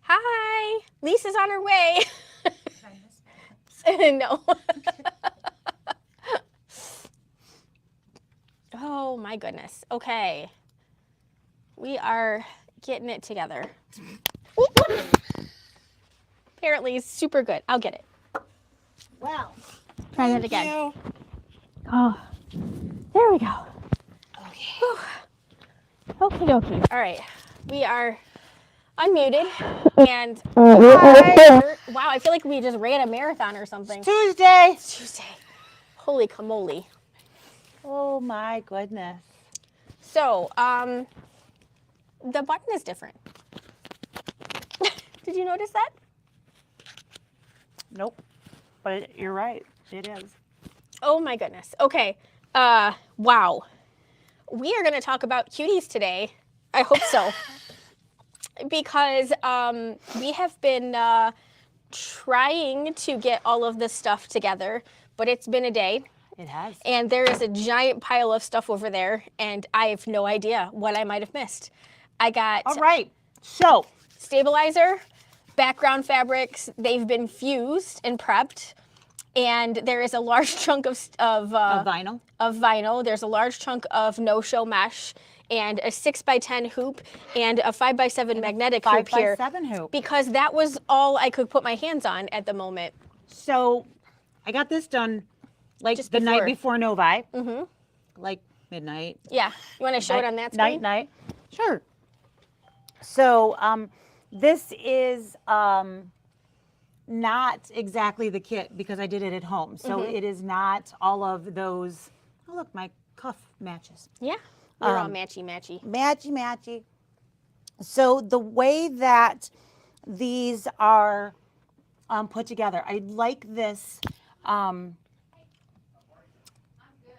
Hi, Lisa's on her way. No. Oh my goodness. Okay. We are getting it together. Apparently super good. I'll get it. Wow. Try that again. Oh, there we go. Okay. Okie dokie. All right. We are unmuted. And wow, I feel like we just ran a marathon or something. It's Tuesday. It's Tuesday. Holy camole. Oh my goodness. So, the button is different. Did you notice that? Nope. But you're right. It is. Oh my goodness. Okay. Wow. We are going to talk about cuties today. I hope so. Because we have been trying to get all of this stuff together, but it's been a day. It has. And there is a giant pile of stuff over there, and I have no idea what I might have missed. I got All right. So, stabilizer, background fabrics. They've been fused and prepped. And there is a large chunk of vinyl. Of vinyl. There's a large chunk of no-show mesh and a 6x10 hoop and a 5x7 magnetic hoop here. 5x7 hoop. Because that was all I could put my hands on at the moment. So, I got this done like Just the before. night before Novi. Mm-hmm. Like midnight. Yeah. You want to show it on that screen? Night. Sure. So, this is not exactly the kit because I did it at home. So it is not all of those. Oh, look, my cuff matches. Yeah. You're all matchy-matchy. Matchy. So the way that these are put together, I like this.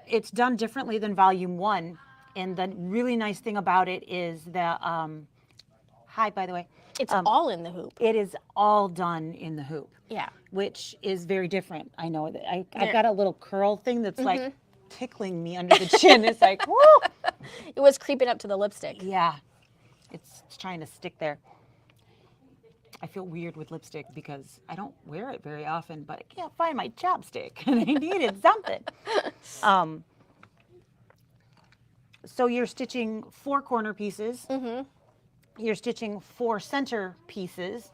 It's done differently than volume 1. And the really nice thing about it is the, hi, by the way. It's all in the hoop. It is all done in the hoop. Yeah. Which is very different. I know that I've got a little curl thing that's like tickling me under the chin. It's like, whoo! It was creeping up to the lipstick. Yeah. It's trying to stick there. I feel weird with lipstick because I don't wear it very often, but I can't find my chapstick and I needed something. So you're stitching 4 corner pieces. You're stitching 4 center pieces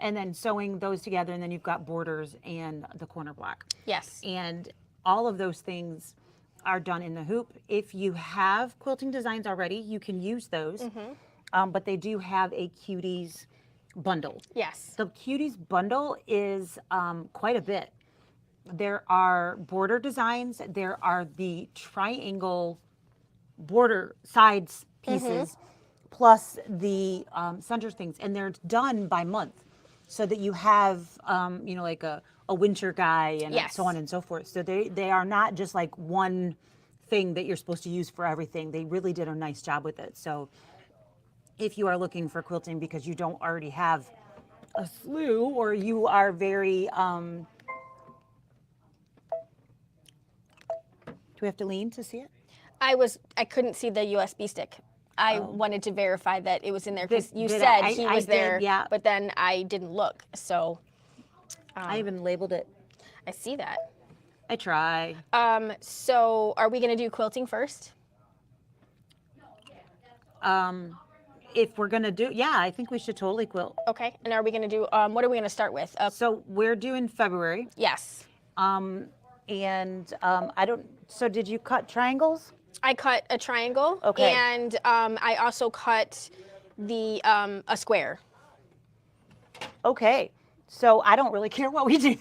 and then sewing those together, and then you've got borders and the corner block. Yes. And all of those things are done in the hoop. If you have quilting designs already, you can use those, but they do have a Cuties bundle. Yes. The Cuties bundle is quite a bit. There are border designs, there are the triangle border sides pieces, plus the center things, and they're done by month, so that you have, like a winter guy and so on and so forth. So they are not just like one thing that you're supposed to use for everything. They really did a nice job with it. So if you are looking for quilting because you don't already have a slew, or you are very, do we have to lean to see it? I couldn't see the USB stick. I wanted to verify that it was in there because you said he was there, yeah. but then I didn't look. So I even labeled it. I see that. I try. So are we going to do quilting first? If we're going to do, yeah, I think we should totally quilt. Okay. And are we going to do, what are we going to start with? So we're doing February. Yes. So did you cut triangles? I cut a triangle. Okay. And I also cut the a square. Okay. So I don't really care what we do.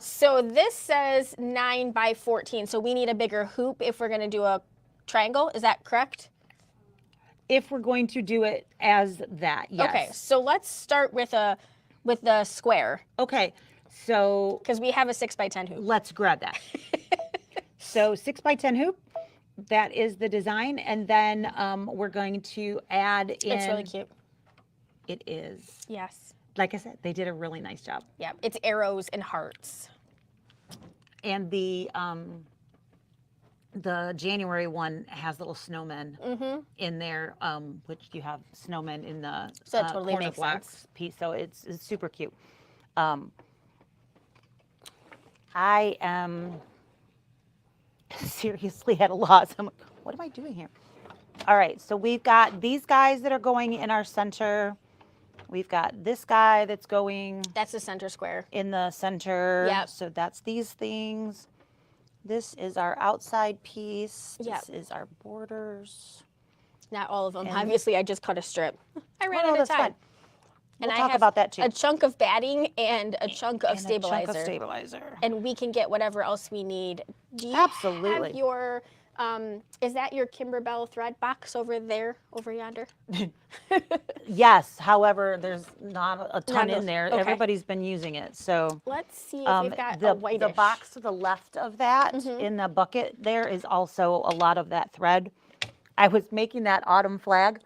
So this says 9 by 14. So we need a bigger hoop if we're going to do a triangle. Is that correct? If we're going to do it as that, yes. Okay. So let's start with the square. Okay. So because we have a 6x10 hoop. Let's grab that. So 6x10 hoop. That is the design, and then we're going to add in. It's really cute. It is. Yes. Like I said, they did a really nice job. Yeah, it's arrows and hearts. And the The January one has little snowmen Mm-hmm. in there, which you have snowmen in the So that totally corner makes blocks sense. piece. So it's super cute. I am seriously at a loss. I'm like, what am I doing here? All right, so we've got these guys that are going in our center. We've got this guy that's going That's the center square. in the center. Yep. So that's these things. This is our outside piece. Yep. This is our borders. Not all of them. And- Obviously, I just cut a strip. I ran Well, out of that's time. fine. And We'll I talk have about that too. a chunk of batting and a chunk of And stabilizer. a chunk of stabilizer. And we can get whatever else we need. Do you Absolutely. have your, is that your Kimberbell thread box over there, over yonder? Yes, however, there's not a ton Not in there. okay. Everybody's been using it. So Let's see if we've got a the whitish. box to the left of that in the bucket there is also a lot of that thread. I was making that autumn flag.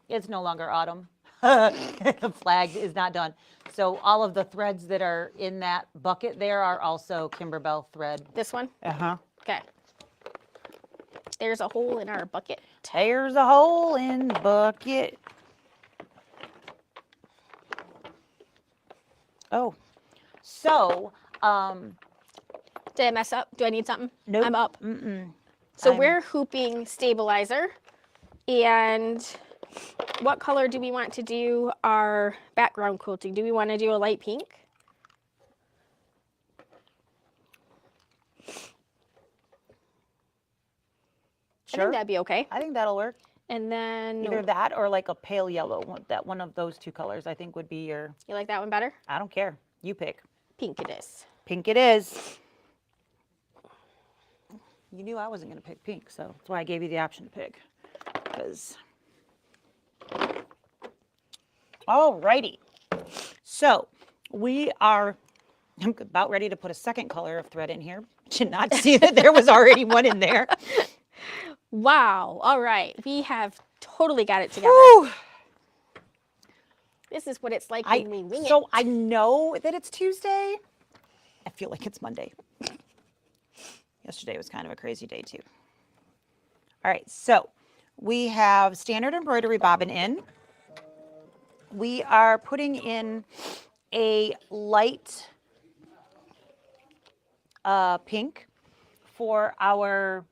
It's no longer autumn. The flag is not done. So all of the threads that are in that bucket there are also Kimberbell thread. This one? Uh-huh. Okay. There's a hole in our bucket. There's a hole in the bucket. Oh, so, Did I mess up? Do I need something? Nope. I'm up. So we're hooping stabilizer. And what color do we want to do our background quilting? Do we want to do a light pink? I Sure. think that'd be okay. I think that'll work. And then, Either that or like a pale yellow. That one of those two colors I think would be your, you like that one better? I don't care. You pick. Pink it is. Pink it is. You knew I wasn't going to pick pink, so that's why I gave you the option to pick. Because, alrighty. So we are, I'm about ready to put a second color of thread in here. Did not see that there was already one in there. Wow. All right. We have totally got it together. Whew. This is what it's like when we wing it. So I know that it's Tuesday. I feel like it's Monday. Yesterday was kind of a crazy day too. All right, so we have standard embroidery bobbin in. We are putting in a light pink for our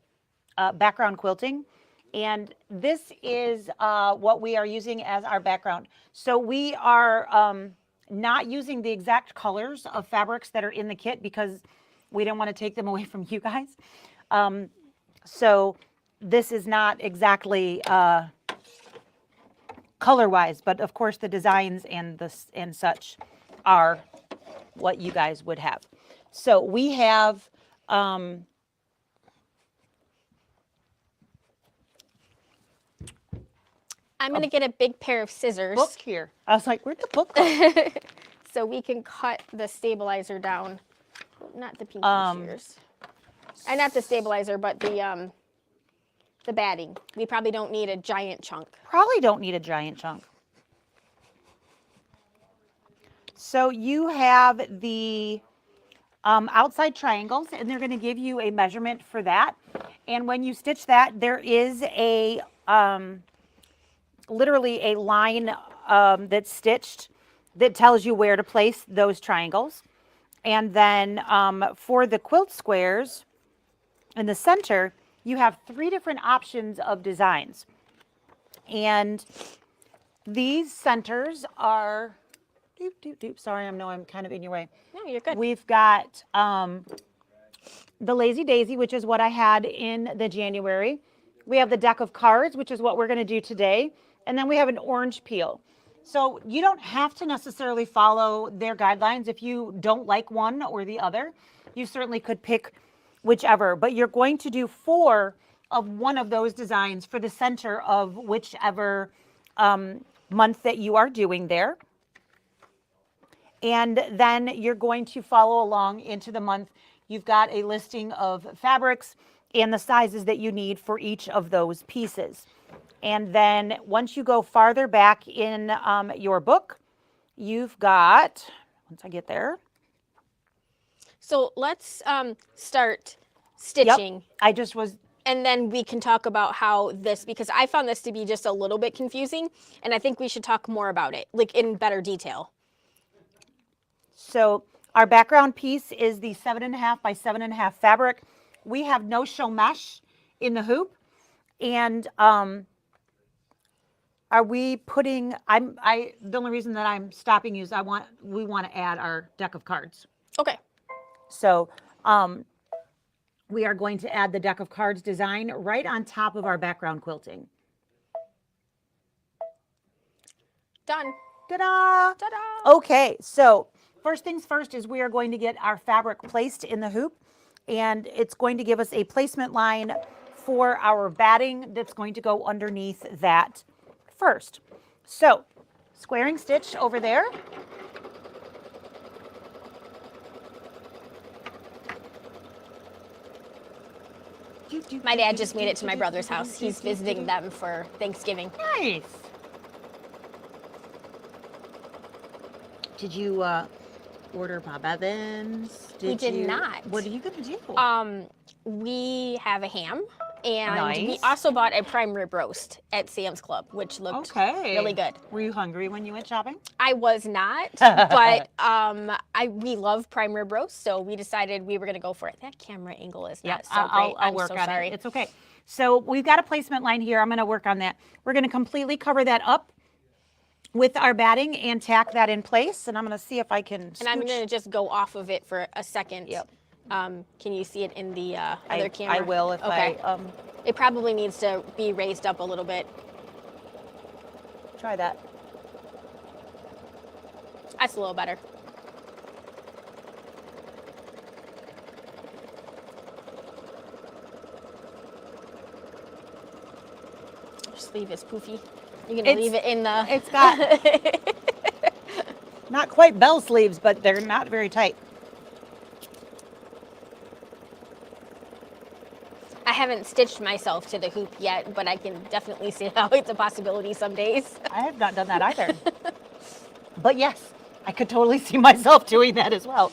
background quilting. And this is what we are using as our background. So we are not using the exact colors of fabrics that are in the kit because we don't want to take them away from you guys. So this is not exactly color-wise, but of course the designs and such are what you guys would have. So we have I'm going to get a big pair of scissors book here. I was like, where'd the book go? so we can cut the stabilizer down. Not the pinky shears. And not the stabilizer, but the batting. We probably don't need a giant chunk. Probably don't need a giant chunk. So you have the outside triangles, and they're going to give you a measurement for that. And when you stitch that, there is a literally a line that's stitched that tells you where to place those triangles. And then for the quilt squares in the center, you have 3 different options of designs. And these centers are, sorry, I know I'm kind of in your way. No, you're good. We've got the Lazy Daisy, which is what I had in the January. We have the deck of cards, which is what we're going to do today. And then we have an orange peel. So you don't have to necessarily follow their guidelines. If you don't like one or the other, you certainly could pick whichever. But you're going to do 4 of one of those designs for the center of whichever month that you are doing there. And then you're going to follow along into the month. You've got a listing of fabrics and the sizes that you need for each of those pieces. And then once you go farther back in your book, you've got, once I get there. So let's start stitching. I just was, And then we can talk about how this, because I found this to be just a little bit confusing, and I think we should talk more about it, like in better detail. so our background piece is the 7.5 by 7.5 fabric. We have no show mesh in the hoop. And are we putting, the only reason that I'm stopping you is we want to add our deck of cards. Okay. So we are going to add the deck of cards design right on top of our background quilting. Done. Ta-da! Ta-da! Okay, so first things first is we are going to get our fabric placed in the hoop, and it's going to give us a placement line for our batting that's going to go underneath that first. So squaring stitch over there. My dad just made it to my brother's house. He's visiting them for Thanksgiving. Nice. Did you order Bob Evans? We did not. What are you going to do? We have a ham, and we Nice. also bought a prime rib roast at Sam's Club, which looked really good. Were you hungry when you went shopping? I was not, but we love prime rib roast, so we decided we were going to go for it. That camera angle is not so great. I'll work so on sorry. it. It's okay. So we've got a placement line here. I'm going to work on that. We're going to completely cover that up with our batting and tack that in place. And I'm going to see if I can. And I'm going to just go off of it for a second. Yep. Can you see it in the other camera? I will if okay. I. It probably needs to be raised up a little bit. Try that. That's a little better. Your sleeve is poofy. You're going to leave it in the... It's got not quite bell sleeves, but they're not very tight. I haven't stitched myself to the hoop yet, but I can definitely see how it's a possibility some days. I have not done that either. But yes, I could totally see myself doing that as well.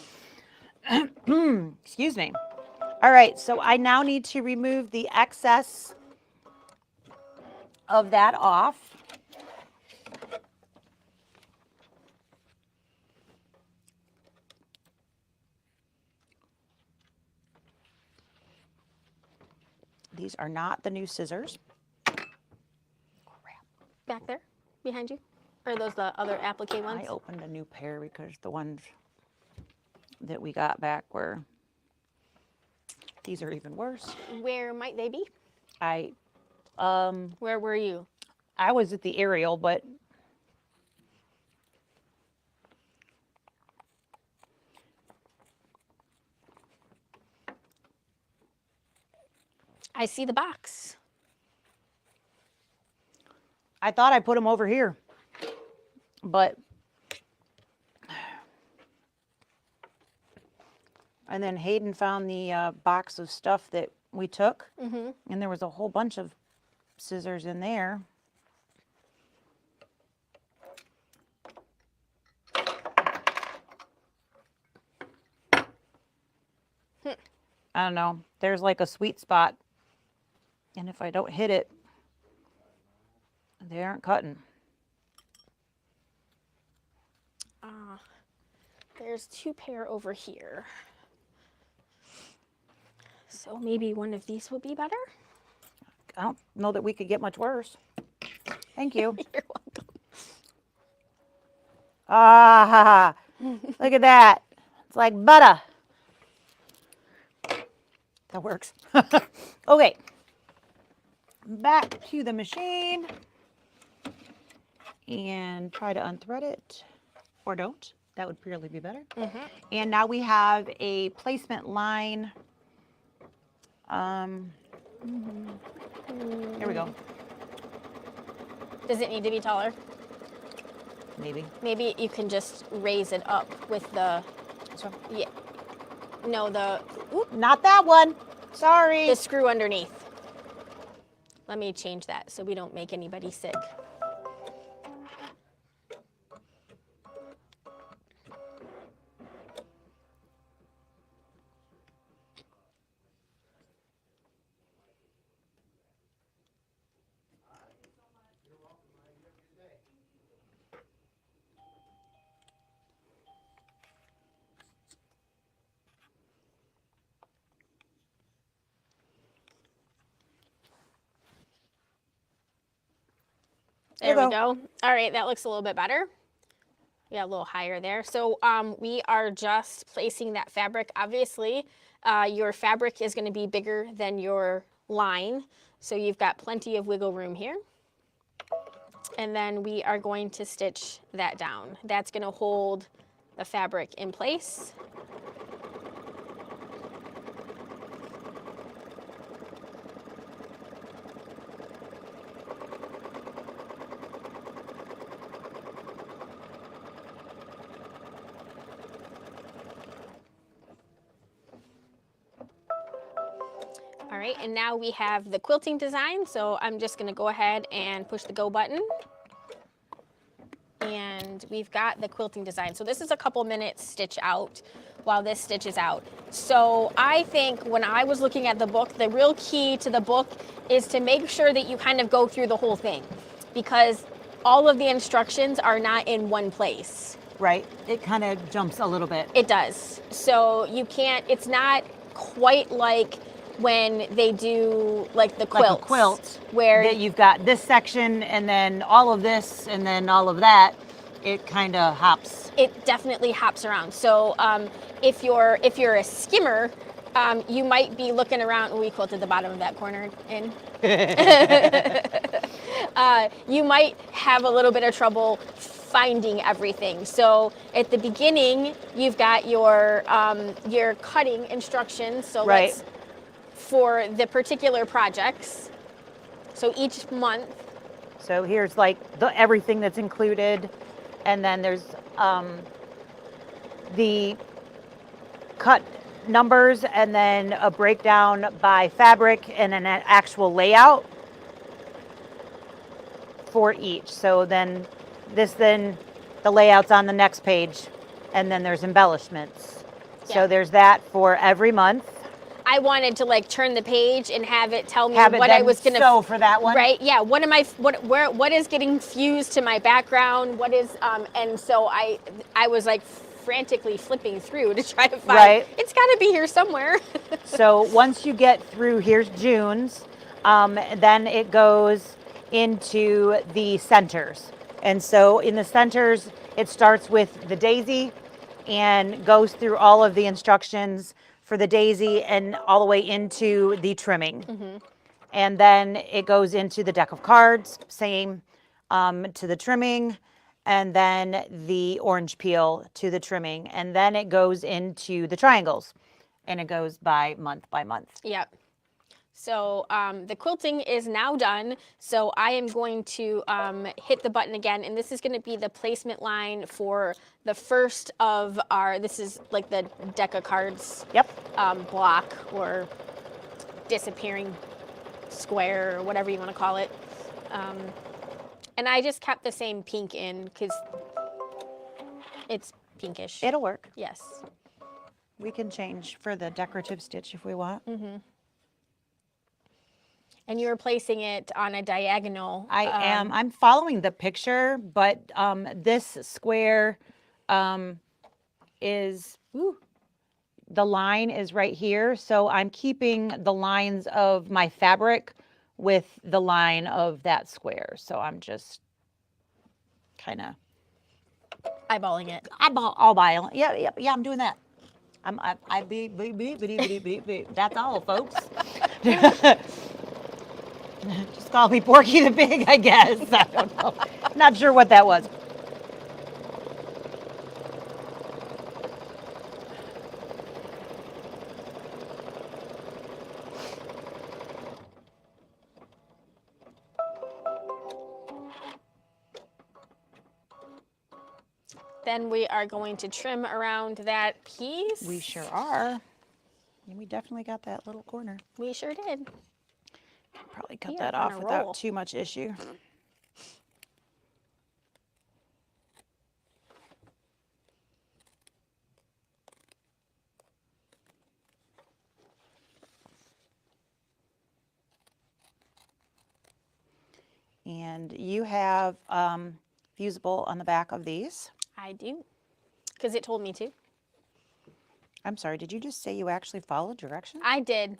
Excuse me. All right, so I now need to remove the excess of that off. These are not the new scissors. Crap. Back there, behind you? Or are those the other applique ones? I opened a new pair because the ones that we got back were, these are even worse. Where might they be? Where were you? I was at the aerial, but I see the box. I thought I put them over here, but, and then Hayden found the box of stuff that we took, and there was a whole bunch of scissors in there. I don't know. There's like a sweet spot, and if I don't hit it, they aren't cutting. There's two pair over here. So maybe one of these will be better? I don't know that we could get much worse. Thank you. You're welcome. Ah, look at that. It's like butter. That works. Okay. Back to the machine. And try to unthread it. Or don't. That would purely be better. And now we have a placement line. There we go. Does it need to be taller? Maybe. Maybe you can just raise it up with the... So, Yeah. No, the... Oop, not that one. Sorry. the screw underneath. Let me change that so we don't make anybody sick. There we go. All right, that looks a little bit better. Yeah, a little higher there. So we are just placing that fabric. Obviously, your fabric is going to be bigger than your line. So you've got plenty of wiggle room here. And then we are going to stitch that down. That's going to hold the fabric in place. All right, and now we have the quilting design. So I'm just going to go ahead and push the go button. And we've got the quilting design. So this is a couple minutes stitch out while this stitches out. So I think when I was looking at the book, the real key to the book is to make sure that you kind of go through the whole thing, because all of the instructions are not in one place. Right. It kind of jumps a little bit. It does. So you can't, it's not quite like when they do like the quilts. Like a quilt, where that you've got this section and then all of this and then all of that. It kind of hops. It definitely hops around. So if you're a skimmer, you might be looking around. Oh, we quilted the bottom of that corner in. You might have a little bit of trouble finding everything. So at the beginning, you've got your cutting instructions. So right. let's, for the particular projects. So each month. So here's like everything that's included, and then there's the cut numbers, and then a breakdown by fabric, and then an actual layout for each. So then the layout's on the next page, and then there's embellishments. Yeah. So there's that for every month. I wanted to like turn the page and have it tell me what I was gonna sew for that one. Right? Yeah. What is getting fused to my background? What is and so I was like frantically flipping through to try to find. Right. It's got to be here somewhere. So once you get through, here's June's. Then it goes into the centers, and so in the centers it starts with the daisy and goes through all of the instructions for the daisy and all the way into the trimming. Mm-hmm. And then it goes into the deck of cards, same to the trimming, and then the orange peel to the trimming. And then it goes into the triangles, and it goes by month. Yep. So the quilting is now done. So I am going to hit the button again, and this is going to be the placement line for the first of our, this is like the deck of cards. Yep. Block or disappearing square or whatever you want to call it. And I just kept the same pink in because it's pinkish. It'll work. Yes. We can change for the decorative stitch if we want. Mm-hmm. And you're placing it on a diagonal. I am. I'm following the picture, but this square is, the line is right here. So I'm keeping the lines of my fabric with the line of that square. So I'm just kind of eyeballing it. Eyeballing. Yeah, I'm doing that. That's all, folks. Just call me Porky the Pig, I guess. I don't know. Not sure what that was. Then we are going to trim around that piece. We sure are. And we definitely got that little corner. We sure did. Probably cut that off without too much issue. And you have fusible on the back of these. I do, because it told me to. I'm sorry, did you just say you actually followed directions? I did.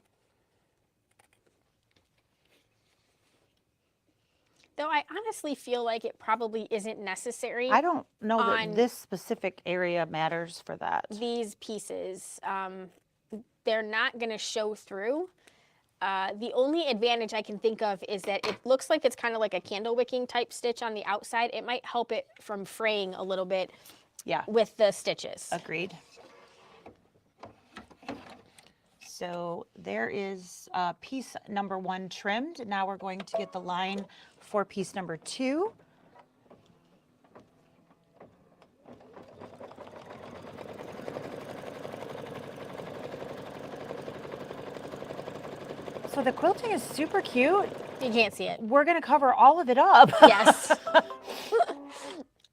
Though I honestly feel like it probably isn't necessary. I don't know that on this specific area matters for that. these pieces. They're not going to show through. The only advantage I can think of is that it looks like it's kind of like a candle wicking type stitch on the outside. It might help it from fraying a little bit Yeah, with the stitches. agreed. So there is piece number 1 trimmed. Now we're going to get the line for piece number 2. So the quilting is super cute. You can't see it. We're going to cover all of it up. Yes.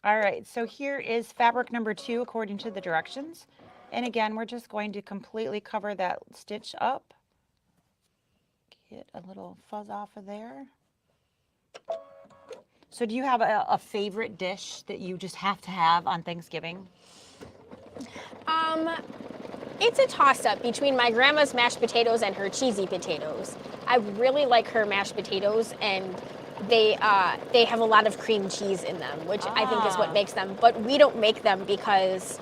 All right, so here is fabric number 2 according to the directions. And again, we're just going to completely cover that stitch up. Get a little fuzz off of there. So do you have a favorite dish that you just have to have on Thanksgiving? It's a toss-up between my grandma's mashed potatoes and her cheesy potatoes. I really like her mashed potatoes, and they have a lot of cream cheese in them, which I think is what makes them. But we don't make them because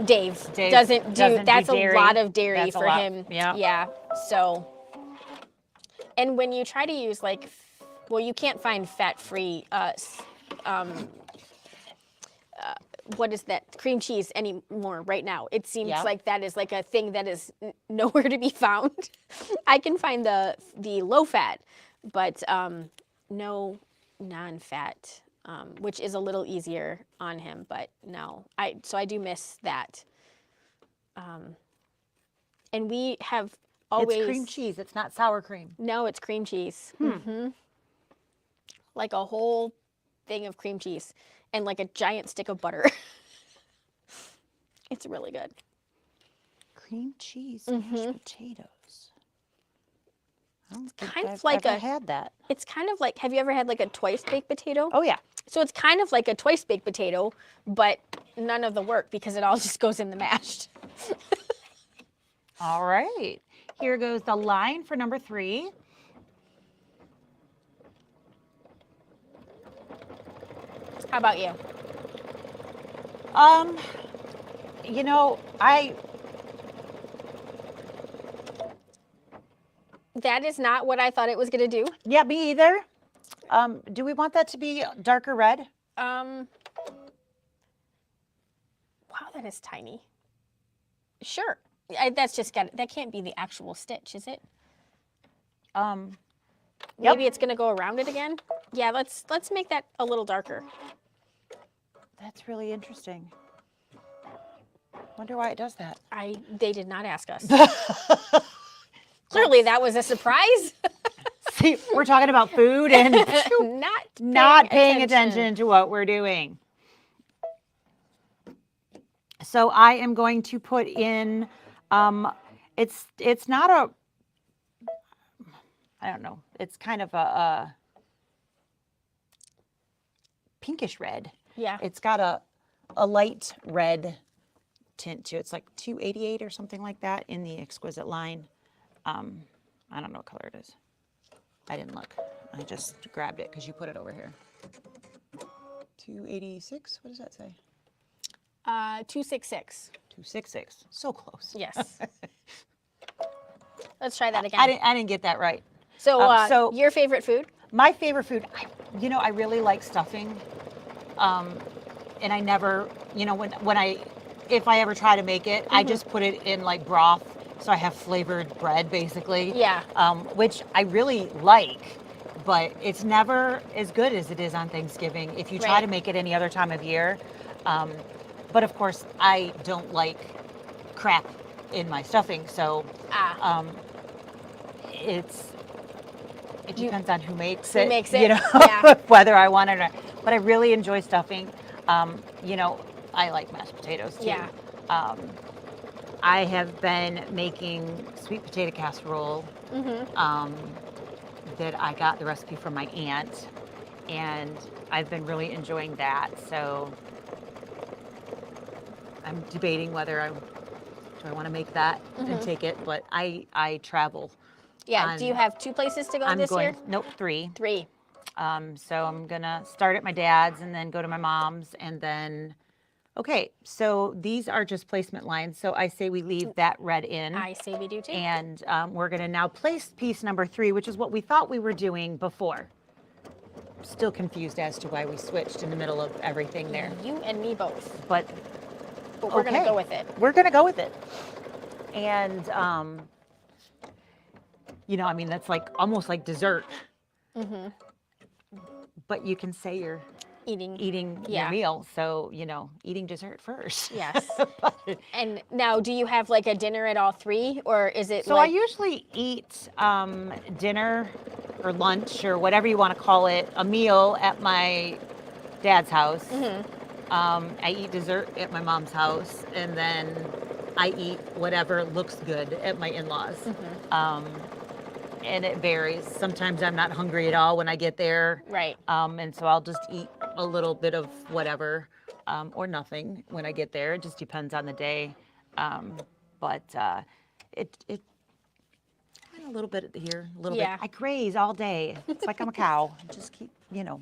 Dave doesn't do. That's a lot of dairy for him. Yeah. Yeah. So, and when you try to use like, well, you can't find fat-free. What is that cream cheese anymore right now? It seems like that is like a thing that is nowhere to be found. I can find the low fat, but no non-fat, which is a little easier on him. But no, so I do miss that. And we have always It's cream cheese. It's not sour cream. No, it's cream cheese. Like a whole thing of cream cheese. And like a giant stick of butter. It's really good. Cream cheese mashed potatoes. I don't think Kind I've of like ever had that. It's kind of like, have you ever had like a twice baked potato? Oh yeah. So it's kind of like a twice baked potato, but none of the work because it all just goes in the mashed. All right. Here goes the line for number 3. How about you? You know, That is not what I thought it was going to do. yeah, me either. Do we want that to be darker red? Wow, that is tiny. Sure. That's just that can't be the actual stitch, is it? Maybe it's going to go around it again. Yeah, let's make that a little darker. That's really interesting. Wonder why it does that. They did not ask us. Clearly, that was a surprise. See, we're talking about food and not paying attention to what we're doing. So I am going to put in, it's not a, I don't know, it's kind of a pinkish red. Yeah. It's got a light red tint to it. It's like 288 or something like that in the Exquisite line. I don't know what color it is. I didn't look. I just grabbed it because you put it over here. 286? What does that say? 266. 266. So close. Yes. Let's try that again. I didn't get that right. So, your favorite food? My favorite food, I really like stuffing. And I never, if I ever try to make it, I just put it in like broth. So I have flavored bread basically. Yeah. Which I really like, but it's never as good as it is on Thanksgiving if you try to make it any other time of year. But of course, I don't like crap in my stuffing. So it depends on who makes it. Yeah. Whether I want it or not. But I really enjoy stuffing. I like mashed potatoes too. Yeah. I have been making sweet potato casserole that I got the recipe from my aunt, and I've been really enjoying that. So I'm debating whether do I want to make that and take it, but I travel. Yeah. Do you have 2 places to go this year? Nope, 3. 3. So I'm gonna start at my dad's and then go to my mom's and then, okay, so these are just placement lines. So I say we leave that red in. I say we do too. And we're gonna now place piece number 3, which is what we thought we were doing before. Still confused as to why we switched in the middle of everything there. You and me both. But we're gonna okay. go with it. We're gonna go with it. And you know, I mean, that's like almost like dessert. But you can say you're eating your meal, so you know, eating dessert first. Yes. And now, do you have like a dinner at all 3, or is it? So I usually eat dinner or lunch or whatever you want to call it, a meal at my dad's house. I eat dessert at my mom's house, and then I eat whatever looks good at my in-laws. And it varies. Sometimes I'm not hungry at all when I get there. Right. And so I'll just eat a little bit of whatever or nothing when I get there. It just depends on the day. But it a little bit here, a little bit. I graze all day. It's like I'm a cow. Just keep, you know,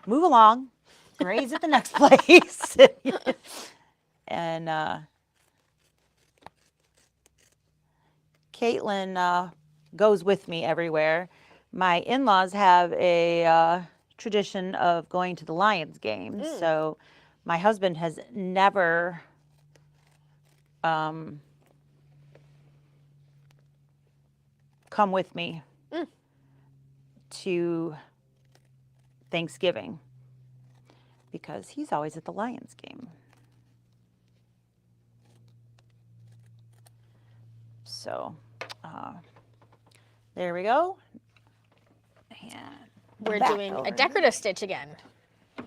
move along, graze at the next place. And Caitlin goes with me everywhere. My in-laws have a tradition of going to the Lions games. So my husband has never come with me to Thanksgiving because he's always at the Lions game. So there we go. And we're doing a decorative stitch again.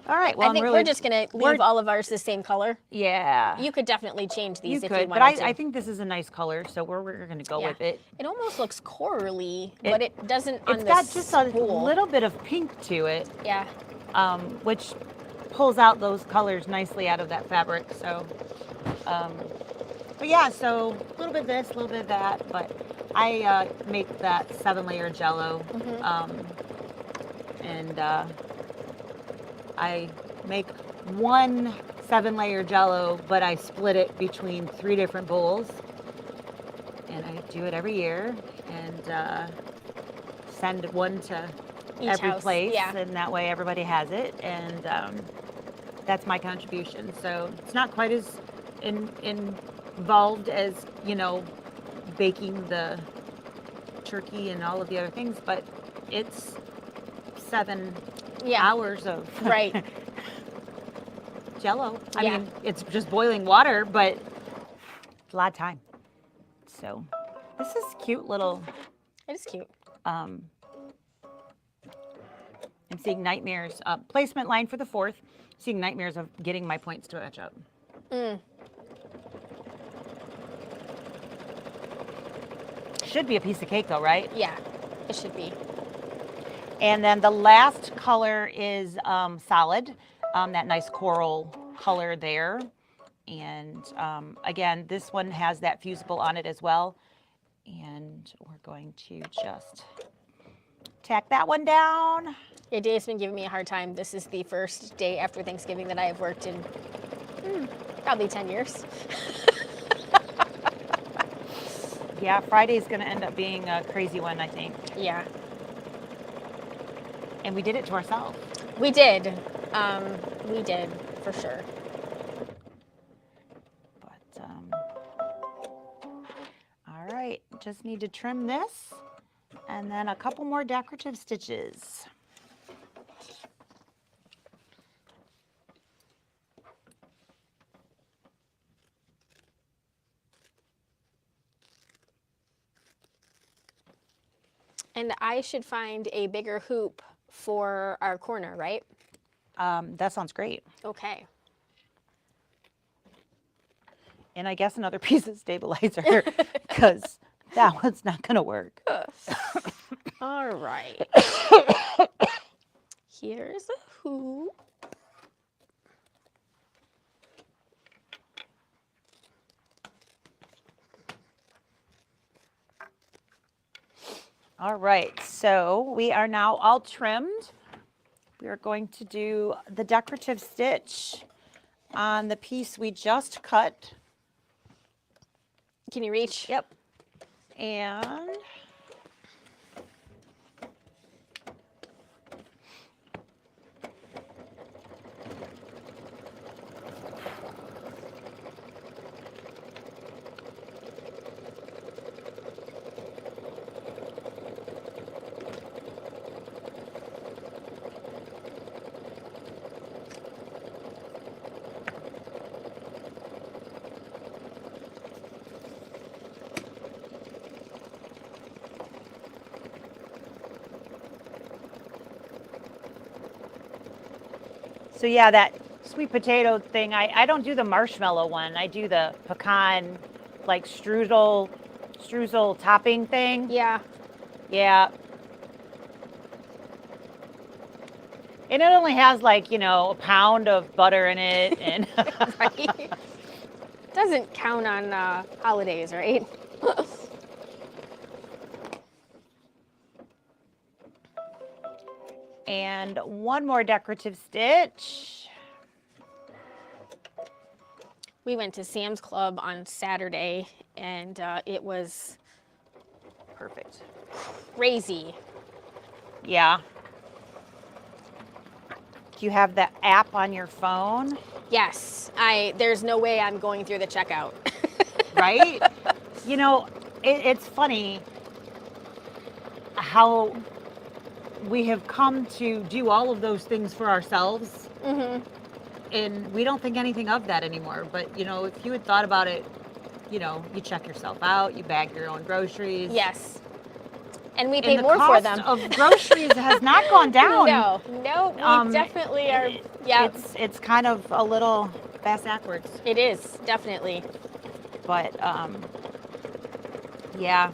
All right. Well, I think we're just going to leave all of ours the same color. Yeah. You could definitely change these if you wanted but I think this is a nice color, so we're going to go with it. It almost looks corally, but it doesn't on the It's got just a little bit of pink to it. Yeah. Which pulls out those colors nicely out of that fabric. So, but yeah, so a little bit of this, a little bit of that, but I make that 7-layer Jello, and I make one 7-layer Jello, but I split it between 3 different bowls, and I do it every year, and send one to every place, and that way everybody has it, and that's my contribution. So it's not quite as involved as, you know, baking the turkey and all of the other things, but it's 7 hours of Jello. I mean, it's just boiling water, but it's a lot of time. So this is cute little. It is cute. I'm seeing nightmares. Placement line for the 4th. Seeing nightmares of getting my points to match up. Should be a piece of cake though, right? Yeah, it should be. And then the last color is solid, that nice coral color there. And again, this one has that fusible on it as well. And we're going to just tack that one down. Yeah, Dave's been giving me a hard time. This is the first day after Thanksgiving that I have worked in probably 10 years. Yeah, Friday's going to end up being a crazy one, I think. Yeah. And we did it to ourselves. We did. We did, for sure. But, all right, just need to trim this and then a couple more decorative stitches. And I should find a bigger hoop for our corner, right? That sounds great. Okay. And I guess another piece of stabilizer because that one's not going to work. All right. Here's a hoop. All right, so we are now all trimmed. we are going to do the decorative stitch on the piece we just cut. Can you reach? Yep. And so yeah, that sweet potato thing, I don't do the marshmallow one. I do the pecan, like streusel topping thing. Yeah. Yeah. And it only has like, a pound of butter in it. And Right. Doesn't count on holidays, right? and one more decorative stitch. We went to Sam's Club on Saturday, and it was Perfect. crazy. Yeah. Do you have the app on your phone? Yes, there's no way I'm going through the checkout. Right? It's funny how we have come to do all of those things for ourselves. Mm-hmm. And we don't think anything of that anymore. But, if you had thought about it, you check yourself out, you bag your own groceries. Yes. And we And pay the more cost for them. of groceries has not gone down. No, we definitely are. Yeah, It's kind of a little fast backwards. it is, definitely. But, yeah.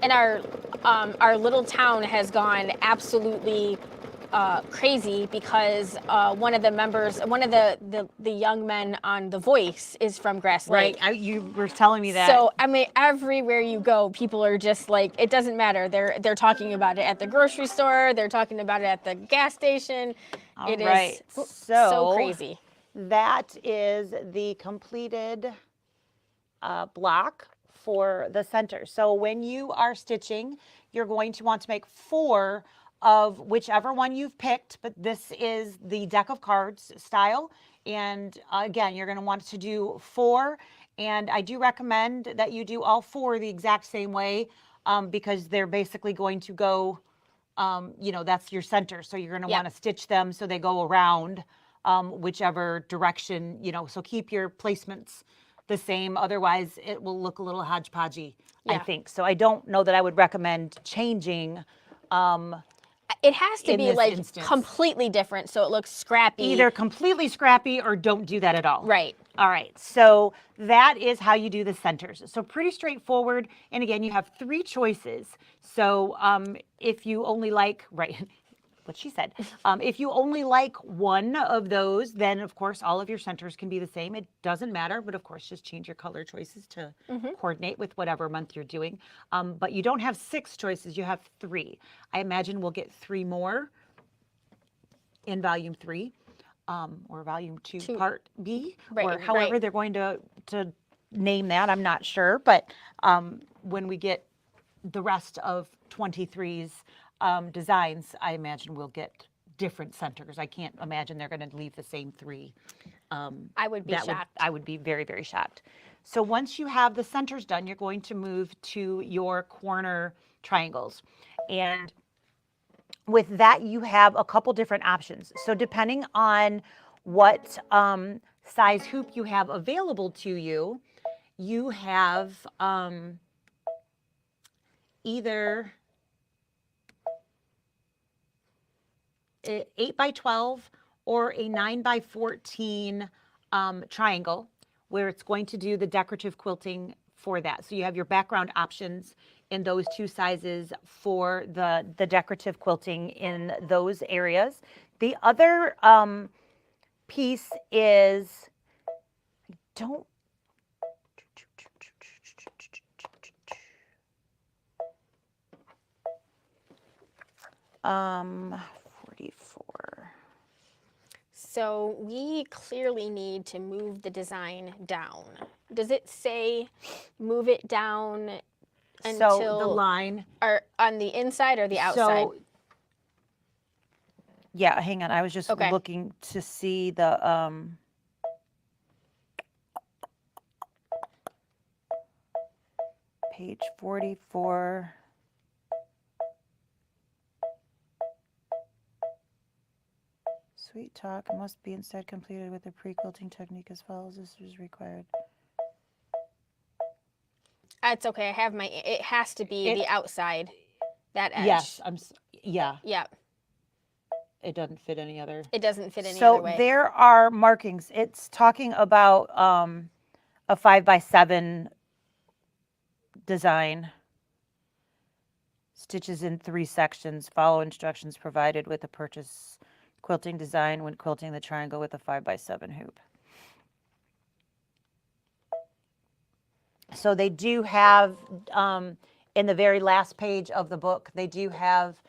And our little town has gone absolutely crazy because one of the young men on The Voice is from Grass Lake. Right. You were telling me that. So I mean, everywhere you go, people are just like, it doesn't matter. They're talking about it at the grocery store. They're talking about it at the gas station. All It right. is so crazy. That is the completed block for the center. So when you are stitching, you're going to want to make 4 of whichever one you've picked, but this is the deck of cards style. And again, you're going to want to do 4. And I do recommend that you do all 4 the exact same way because they're basically going to go, that's your center. So you're going to want to stitch them so they go around whichever direction, so keep your placements the same. Otherwise, it will look a little hodgepodgey, I think. So I don't know that I would recommend changing. It has to in be this like instance. completely different so it looks scrappy. Either completely scrappy or don't do that at all. Right. All right. So that is how you do the centers. So pretty straightforward. And again, you have 3 choices. So if you only like, right, what she said, if you only like one of those, then of course all of your centers can be the same. It doesn't matter, but of course just change your color choices to coordinate with whatever month you're doing. But you don't have 6 choices, you have 3. I imagine we'll get 3 more in volume 3 or volume 2 part B, or however they're going to name that, I'm not sure. But when we get the rest of 23's designs, I imagine we'll get different centers. I can't imagine they're going to leave the same 3. I would be shocked. I would be very, very shocked. So once you have the centers done, you're going to move to your corner triangles. And with that, you have a couple different options. So depending on what size hoop you have available to you, you have either 8 by 12 or a 9 by 14 triangle, where it's going to do the decorative quilting for that. So you have your background options in those 2 sizes for the decorative quilting in those areas. The other piece is, 44. So we clearly need to move the design down. Does it say move it down until So the line. or on the inside or the outside? So yeah, hang on. I was just Okay. looking to see the page 44. Sweet talk must be instead completed with a pre-quilting technique as follows. This is required. It's okay. I have my. It has to be the outside, that edge. Yes, yeah. Yeah. It doesn't fit any other. It doesn't fit any other way. So there are markings. It's talking about a 5x7 design. Stitches in 3 sections. Follow instructions provided with the purchase quilting design when quilting the triangle with a 5x7 hoop. So they do have, in the very last page of the book, they do have,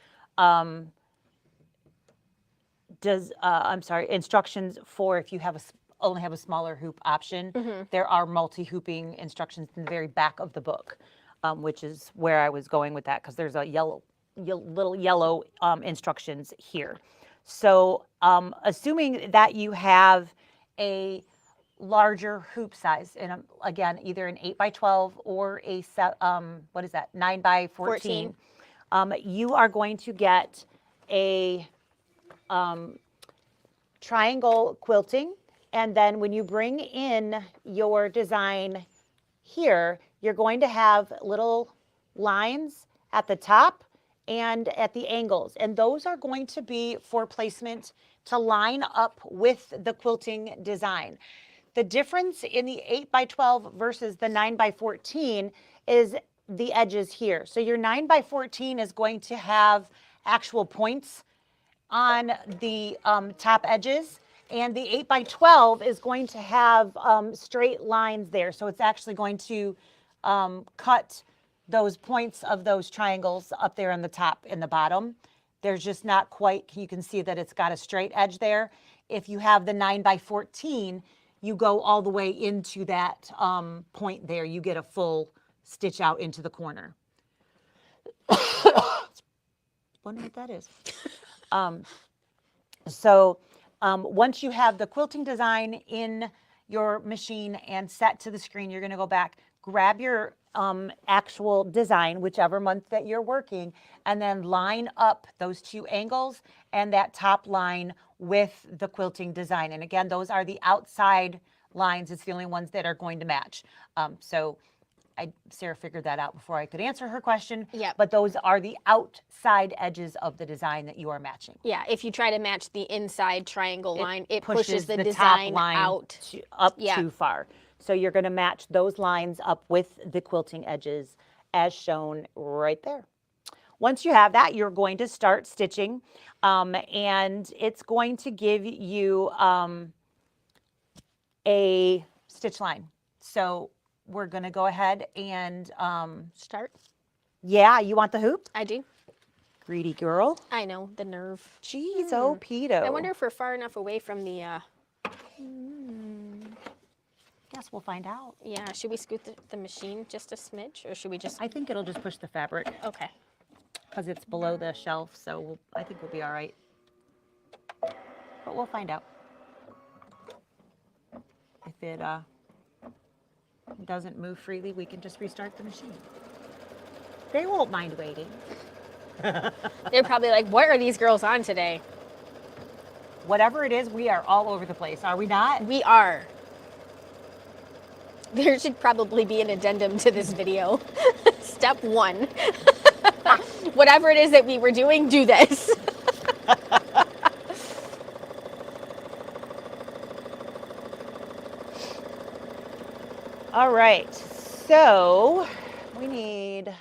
instructions for if you have only have a smaller hoop option. There are multi-hooping instructions in the very back of the book, which is where I was going with that because there's a little yellow instructions here. So assuming that you have a larger hoop size, and again, either an 8x12 or a 9x14, you are going to get a triangle quilting, and then when you bring in your design here, you're going to have little lines at the top and at the angles, and those are going to be for placement to line up with the quilting design. The difference in the 8x12 versus the 9x14 is the edges here. So your 9x14 is going to have actual points on the top edges, and the 8x12 is going to have straight lines there. So it's actually going to cut those points of those triangles up there on the top and the bottom. There's just not quite, you can see that it's got a straight edge there. If you have the 9x14, you go all the way into that point there. You get a full stitch out into the corner. Wonder what that is. So once you have the quilting design in your machine and set to the screen, you're going to go back, grab your actual design, whichever month that you're working, and then line up those 2 angles and that top line with the quilting design. And again, those are the outside lines. It's the only ones that are going to match. So Sarah figured that out before I could answer her question. Yep. But those are the outside edges of the design that you are matching. Yeah, if you try to match the inside triangle line, it pushes the top design line out. Too far. So you're going to match those lines up with the quilting edges as shown right there. Once you have that, you're going to start stitching, and it's going to give you a stitch line. So we're going to go ahead and Start. Yeah, you want the hoop? I do. Greedy girl. I know, the nerve. Jeez, oh, pedo. I wonder if we're far enough away from the, Guess we'll find out. yeah, should we scoot the machine just a smidge, or should we just, I think it'll just push the fabric okay. because it's below the shelf, so I think we'll be all right. But we'll find out. If it doesn't move freely, we can just restart the machine. They won't mind waiting. They're probably like, what are these girls on today? Whatever it is, we are all over the place, are we not? We are. There should probably be an addendum to this video. Step 1. Whatever it is that we were doing, do this. All right, so we need,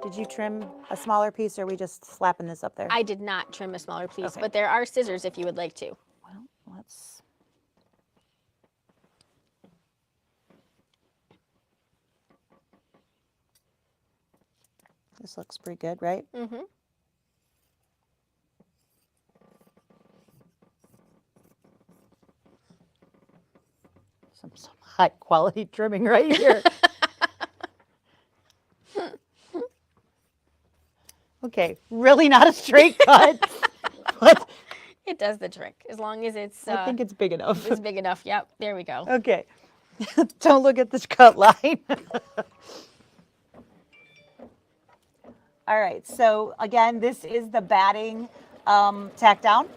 did you trim a smaller piece or are we just slapping this up there? I did not trim a smaller piece, Okay. but there are scissors if you would like to. Well, let's, this looks pretty good, right? Mm-hmm. some high quality trimming right here. Okay, really not a straight cut, but It does the trick as long as it's. I think it's big enough. It's big enough. Yep. There we go. Okay, don't look at this cut line. All right, so again, this is the batting tack down.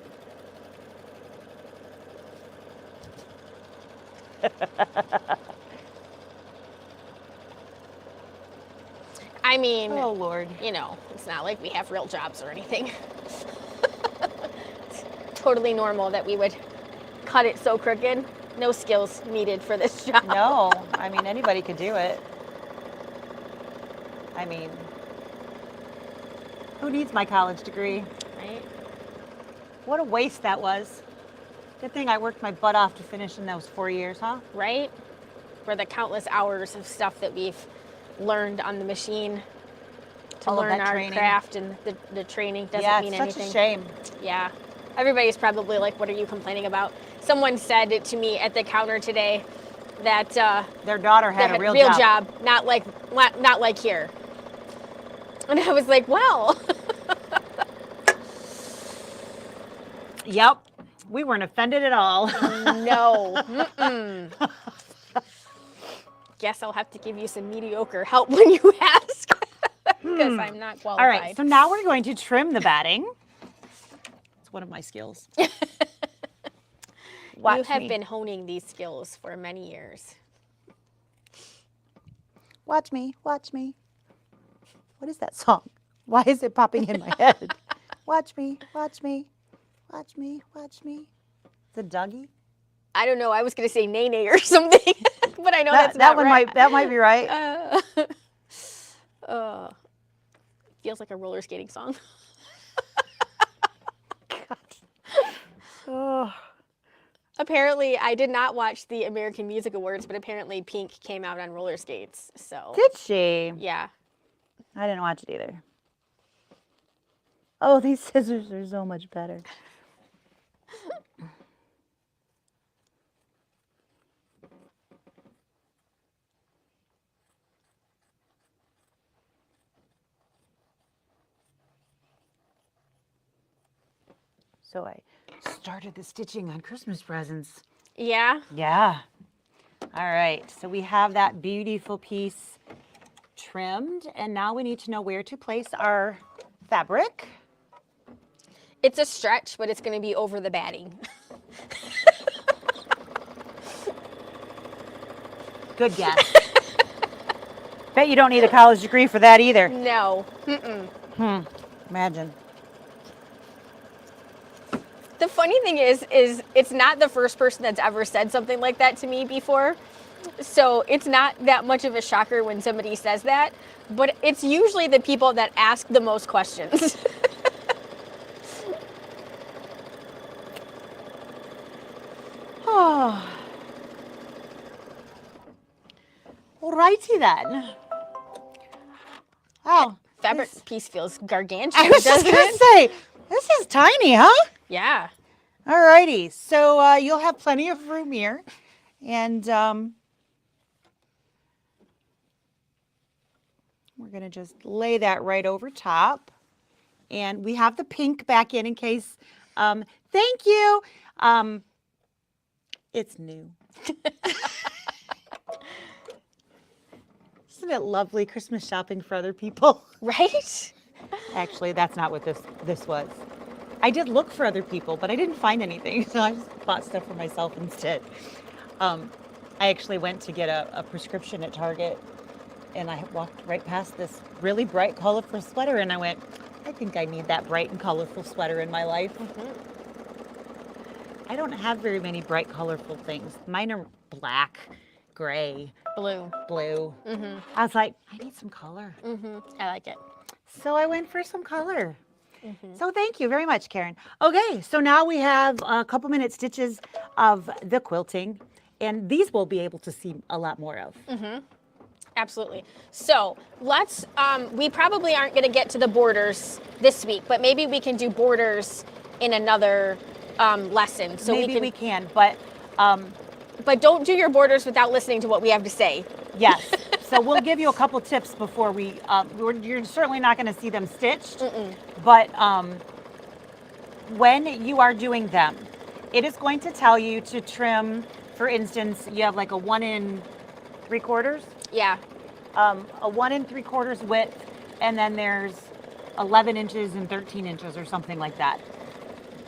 I mean, Oh Lord. you know, it's not like we have real jobs or anything. It's totally normal that we would cut it so crooked. No skills needed for this job. No, I mean, anybody could do it. I mean, who needs my college degree? Right? What a waste that was. Good thing I worked my butt off to finish in those 4 years, huh? Right? For the countless hours of stuff that we've learned on the machine to All of learn that our training. craft, and the training doesn't Yeah, mean it's such anything. a shame. Yeah. Everybody's probably like, what are you complaining about? Someone said to me at the counter today that Their daughter they had a had real job, not like here. And I was like, well, Yep, we weren't offended at all. no. Mm-mm. Guess I'll have to give you some mediocre help when you ask, because I'm not qualified. All right, so now we're going to trim the batting. It's one of my skills. Watch you have me. been honing these skills for many years. Watch me, watch me. What is that song? Why is it popping in my head? Watch me, watch me, watch me, watch me. Is it Dougie? I don't know. I was going to say nay nay or something, but I know that's not right. That might be right. Feels like a roller skating song. Oh. Apparently, I did not watch the American Music Awards, but apparently Pink came out on roller skates. So Did she? yeah. I didn't watch it either. Oh, these scissors are so much better. So I started the stitching on Christmas presents. Yeah. Yeah. All right, so we have that beautiful piece trimmed, and now we need to know where to place our fabric. It's a stretch, but it's going to be over the batting. Good guess. Bet you don't need a college degree for that either. No. Mm-mm. Imagine. The funny thing is it's not the first person that's ever said something like that to me before. So it's not that much of a shocker when somebody says that, but it's usually the people that ask the most questions. Oh. Alrighty then. Oh, Fabric piece feels gargantuan, I was just doesn't gonna it? say, this is tiny, huh? Yeah. Alrighty, so you'll have plenty of room here, and we're gonna just lay that right over top, and we have the pink back in case. Thank you. It's new. Isn't it lovely Christmas shopping for other people? Right? Actually, that's not what this was. I did look for other people, but I didn't find anything, so I just bought stuff for myself instead. I actually went to get a prescription at Target, and I walked right past this really bright, colorful sweater, and I went, I think I need that bright and colorful sweater in my life. Mm-hmm. I don't have very many bright, colorful things. Mine are black, gray, Blue. blue. Mm-hmm. I was like, I need some color. Mm-hmm. I like it. So I went for some color. Mm-hmm. So thank you very much, Karen. Okay, so now we have a couple minute stitches of the quilting, and these we'll be able to see a lot more of. Mm-hmm. Absolutely. So let's, we probably aren't going to get to the borders this week, but maybe we can do borders in another lesson. So Maybe we can, but But don't do your borders without listening to what we have to say. Yes. So we'll give you a couple tips before you're certainly not going to see them stitched. But when you are doing them, it is going to tell you to trim, for instance, you have like a 1 3/4. Yeah. A 1 3/4 width, and then there's 11 inches and 13 inches or something like that.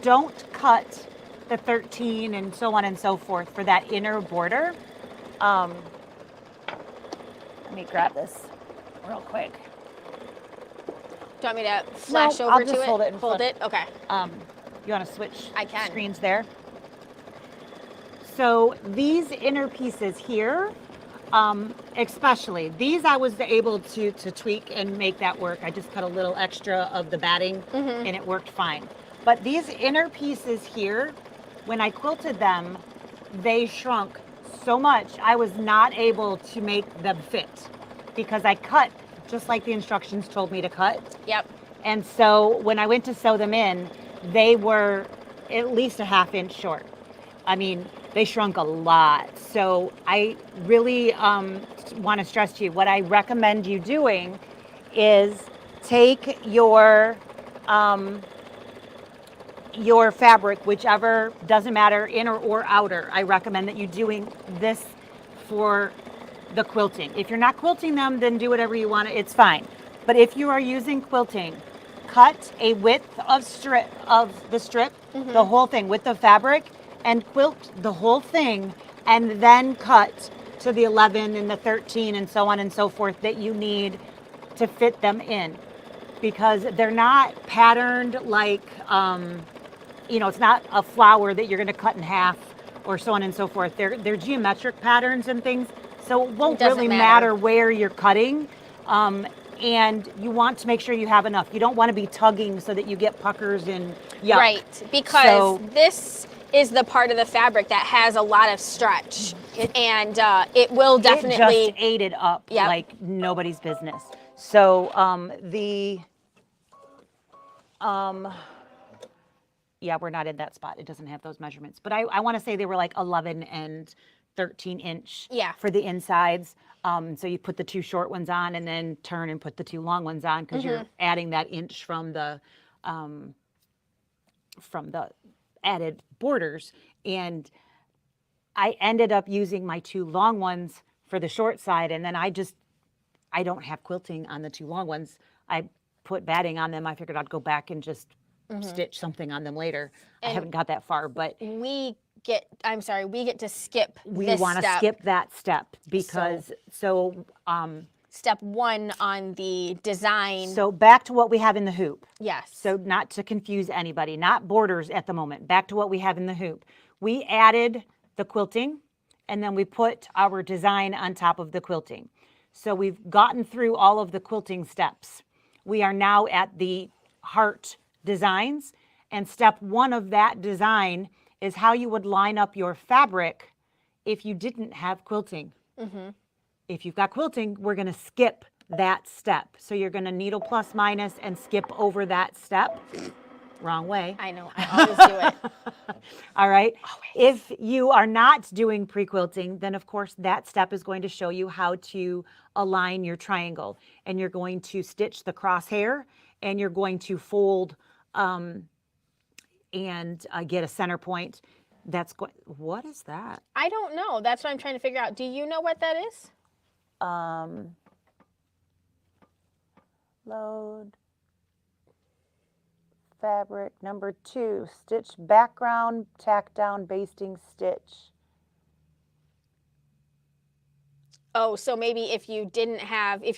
Don't cut the 13 and so on and so forth for that inner border. Let me grab this real quick. Do you want me to flash No, over I'll to just it? hold it in Hold front. it? Okay. You want to switch I can. screens there? So these inner pieces here, especially, these I was able to tweak and make that work. I just cut a little extra of the batting and it worked fine. But these inner pieces here, when I quilted them, they shrunk so much I was not able to make them fit because I cut just like the instructions told me to cut. Yep. And so when I went to sew them in, they were at least a 1/2 inch short. I mean, they shrunk a lot. So I really want to stress to you, what I recommend you doing is take your fabric, whichever, doesn't matter, inner or outer. I recommend that you doing this for the quilting. If you're not quilting them, then do whatever you want. It's fine. But if you are using quilting, cut a width of the strip, the whole thing, width of fabric, and quilt the whole thing, and then cut to the 11 and the 13 and so on and so forth that you need to fit them in, because they're not patterned like, it's not a flower that you're going to cut in half or so on and so forth. They're geometric patterns and things, so it won't really matter where you're cutting. And you want to make sure you have enough. You don't want to be tugging so that you get puckers and yuck. Right, because this is the part of the fabric that has a lot of stretch, and it will definitely... It just ate it up like nobody's business. So yeah, we're not in that spot. It doesn't have those measurements. But I want to say they were like 11 and 13 inch for the insides. So you put the 2 short ones on and then turn and put the 2 long ones on, because you're adding that inch from the added borders. And I ended up using my 2 long ones for the short side, and then I don't have quilting on the 2 long ones. I put batting on them. I figured I'd go back and just stitch something on them later. And I haven't got that far, but we get to skip we this want to step. skip that step because Step 1 on the design. So back to what we have in the hoop. Yes. So not to confuse anybody, not borders at the moment. Back to what we have in the hoop. We added the quilting, and then we put our design on top of the quilting. So we've gotten through all of the quilting steps. We are now at the heart designs, and step 1 of that design is how you would line up your fabric if you didn't have quilting. If you've got quilting, we're going to skip that step. So you're going to needle plus minus and skip over that step. Wrong way. I know, I always do it. All right. Always. If you are not doing pre-quilting, then of course that step is going to show you how to align your triangle. And you're going to stitch the crosshair, and you're going to fold and get a center point. What is that? I don't know. That's what I'm trying to figure out. Do you know what that is? Load fabric number 2, stitch background, tack down, basting stitch. Oh, so maybe if you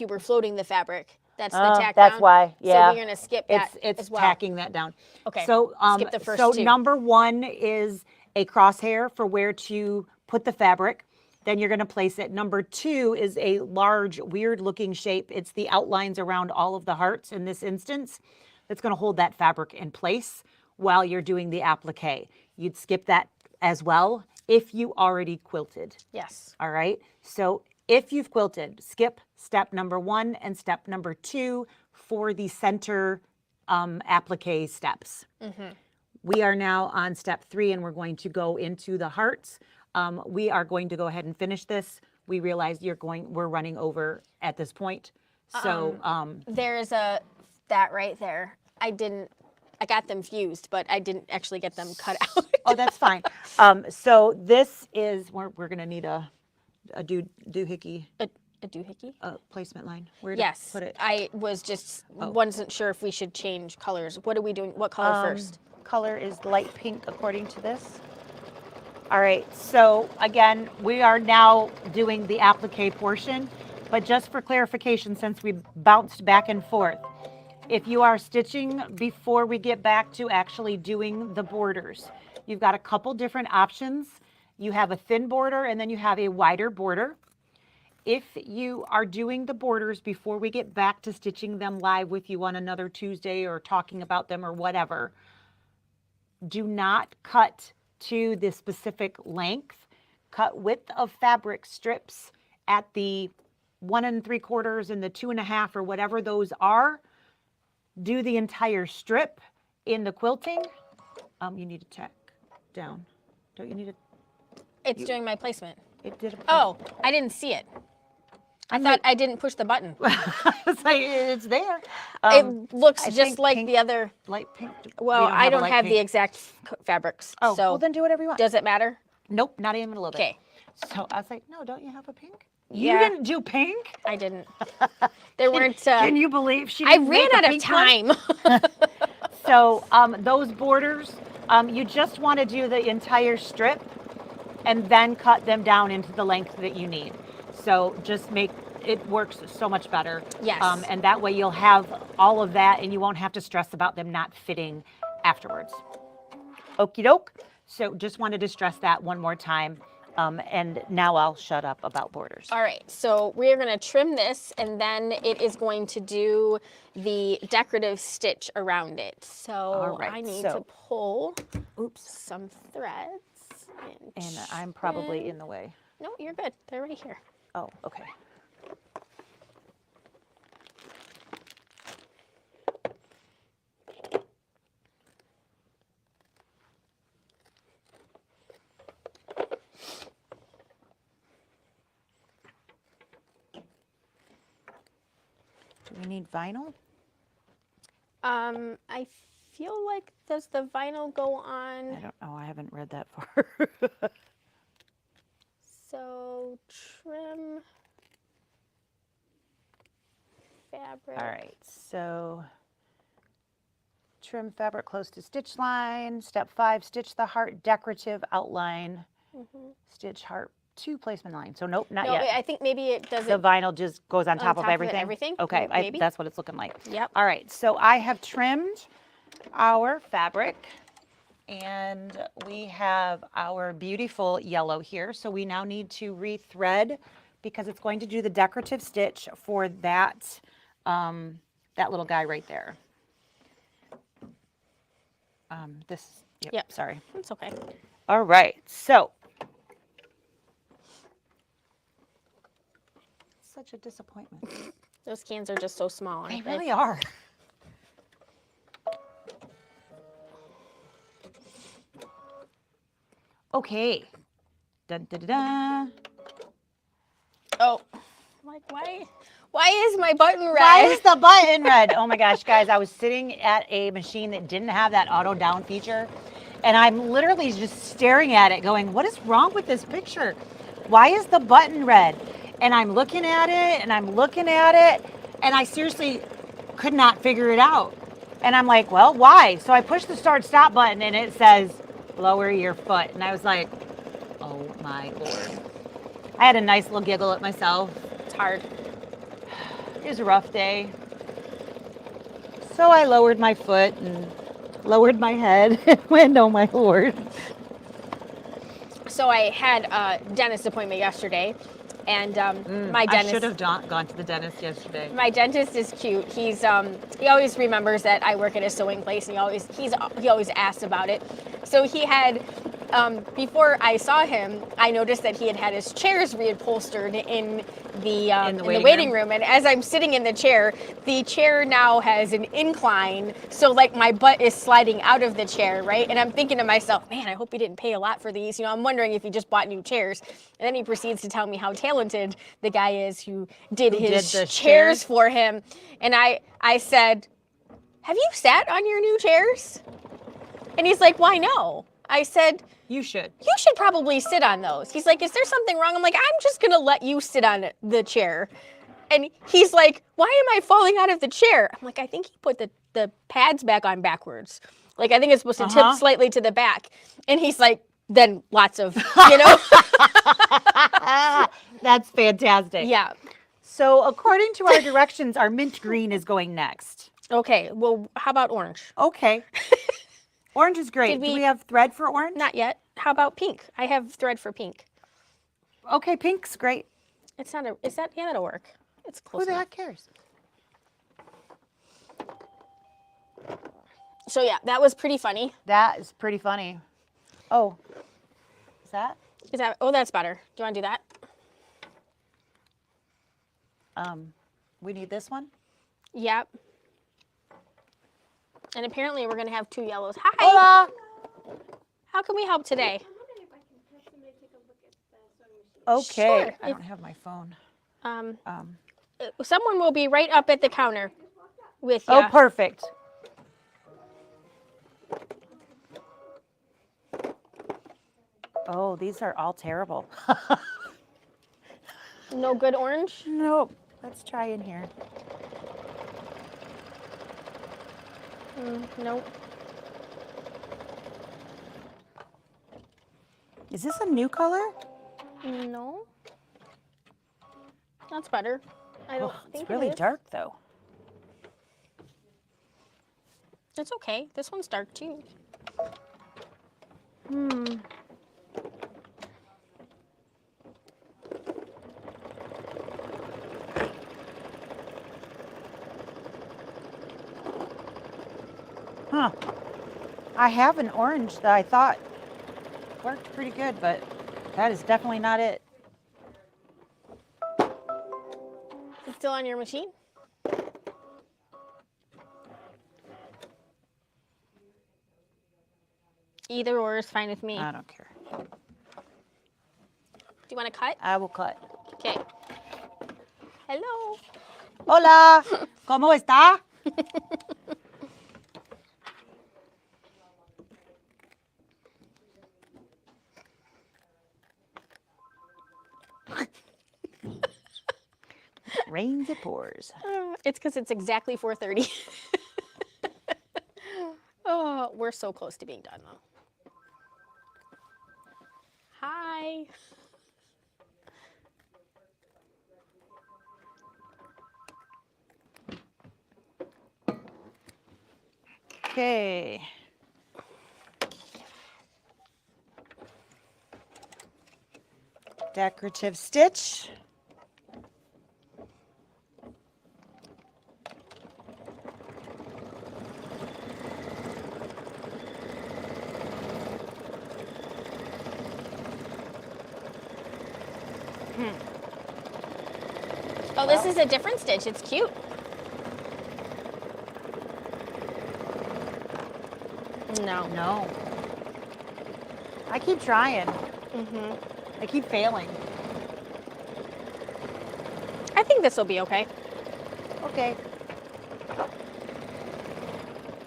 were floating the fabric, that's the tack that's down. why, yeah. So we're gonna skip that It's as well. tacking that down. Okay. So skip the first so 2. number 1 is a crosshair for where to put the fabric. Then you're going to place it. Number 2 is a large, weird-looking shape. It's the outlines around all of the hearts in this instance that's going to hold that fabric in place while you're doing the applique. You'd skip that as well if you already quilted. Yes. All right? So if you've quilted, skip step number 1 and step number 2 for the center applique steps. We are now on step 3, and we're going to go into the hearts. We are going to go ahead and finish this. We realize we're running over at this point. So There's that right there. I got them fused, but I didn't actually get them cut out. oh, that's fine. So this is, we're going to need a doohickey A doohickey? placement line. Where to Yes. put it? I was just wasn't sure if we should change colors. What are we doing? What color first? Color is light pink according to this. All right, so again, we are now doing the applique portion, but just for clarification, since we bounced back and forth, if you are stitching before we get back to actually doing the borders, you've got a couple different options. You have a thin border and then you have a wider border. If you are doing the borders before we get back to stitching them live with you on another Tuesday or talking about them or whatever, do not cut to the specific length. Cut width of fabric strips at the 1 3/4 and the 2 1/2 or whatever those are. Do the entire strip in the quilting. You need to check down. Don't you need to? It's doing my placement. It did. Oh, I didn't see it. I thought I didn't push the button. It's like it's there. It looks I just think like pink- the other. Light pink. Well, I don't have the exact fabrics. Oh, so well then do whatever you want. does it matter? Nope, not even a little bit. Okay. So I was like, no, don't you have a pink? Yeah. You didn't do pink? I didn't. There weren't. Can you believe she I didn't ran make a out of pink one? time. So those borders, you just want to do the entire strip and then cut them down into the length that you need. So just make it works so much better. Yes. And that way you'll have all of that and you won't have to stress about them not fitting afterwards. Okie doke. So just wanted to stress that one more time. And now I'll shut up about borders. All right, so we're going to trim this and then it is going to do the decorative stitch around it. So All right, I need so- to pull some threads. And I'm probably in the way. No, you're good. They're right here. Oh, okay. Do we need vinyl? I feel like, does the vinyl go I on? don't know. I haven't read that far. So trim fabric. All right. So trim fabric close to stitch line. Step 5, stitch the heart decorative outline. Stitch heart to placement line. So nope, not No, yet. I think maybe it does The it. vinyl just goes on top of top of everything? everything, Okay, maybe. that's what it's looking like. Yep. All right, so I have trimmed our fabric and we have our beautiful yellow here. So we now need to rethread because it's going to do the decorative stitch for that, that little guy right there. Yep. Sorry. It's okay. All right, so. Such a disappointment. Those cans are just so small. They aren't really are. Okay. Dun, dun, dun, dun. Oh, like why is my button red? Why is the button red? Oh my gosh, guys, I was sitting at a machine that didn't have that auto down feature, and I'm literally just staring at it going, what is wrong with this picture? Why is the button red? And I'm looking at it, and I'm looking at it, and I seriously could not figure it out. And I'm like, well, why? So I pushed the start stop button, and it says, lower your foot. And I was like, oh my Lord. I had a nice little giggle at myself. It's hard. It was a rough day. So I lowered my foot and lowered my head and went, oh my Lord. So I had a dentist appointment yesterday, and my I dentist. should have gone to the dentist yesterday. My dentist is cute. He's he always remembers that I work at a sewing place, and he always asks about it. So he had before I saw him, I noticed that he had his chairs reupholstered in the waiting room. And as I'm sitting in the chair now has an incline, so like my butt is sliding out of the chair, right? And I'm thinking to myself, man, I hope he didn't pay a lot for these. You know, I'm wondering if he just bought new chairs. And then he proceeds to tell me how talented the guy is who did his chairs for him. And I said, have you sat on your new chairs? And he's like, why no? I said, you should probably sit on those. He's like, is there something wrong? I'm like, I'm just going to let you sit on the chair. And he's like, why am I falling out of the chair? I'm like, I think he put the pads back on backwards. Like, I think it's supposed to tip slightly to the back. And he's like, then lots of, you know. That's fantastic. Yeah. So according to our directions, our mint green is going next. Okay. Well, how about orange? Okay. Orange is great. Do we have thread for orange? Not yet. How about pink? I have thread for pink. Okay, pink's great. It's not yeah, that'll work. It's close. Who the heck cares? So yeah, that was pretty funny. That is pretty funny. Oh, is that? Oh, that's better. Do you want to do that? We need this one? Yep. And apparently we're going to have 2 yellows. Hi. Hola. How can we help today? Okay. Sure. I don't have my phone. Someone will be right up at the counter with you. Oh, perfect. Oh, these are all terrible. No good orange? Nope. Let's try in here. Nope. Is this a new color? No. That's better. I don't think it's really dark though. It's okay. This one's dark too. Huh. I have an orange that I thought worked pretty good, but that is definitely not it. It's still on your machine? Either or is fine with me. I don't care. Do you want to cut? I will cut. Okay. Hello. Hola. ¿Cómo está? Rains, it pours. It's because it's exactly 4:30. Oh, we're so close to being done though. Hi. Okay. Decorative stitch. Oh, this is a different stitch. It's cute. No. No. I keep trying. I keep failing. I think this will be okay. Okay.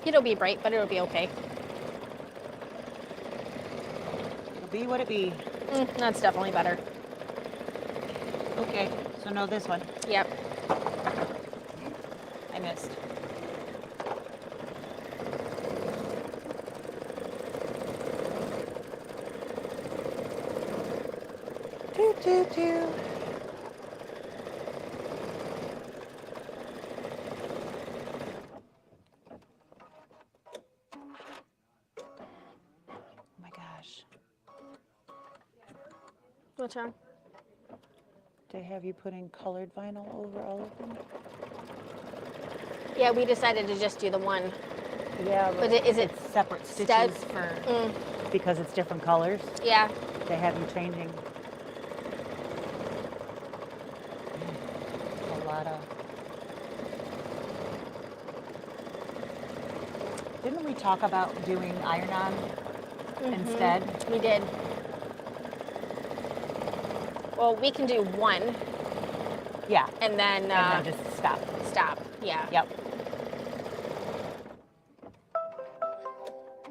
It'll be bright, but it'll be okay. It'll be what it be. That's definitely better. Okay. So no, this one. Yep. I missed. Toot, toot, toot. Oh my gosh. What's wrong? Did I have you putting colored vinyl over all of them? Yeah, we decided to just do the one. Yeah, But is it it's separate stud- stitches because it's different colors. Yeah. They have you changing a lot of. Didn't we talk about doing iron-on instead? We did. Well, we can do one Yeah. and then, And then just stop. stop. Yeah. Yep.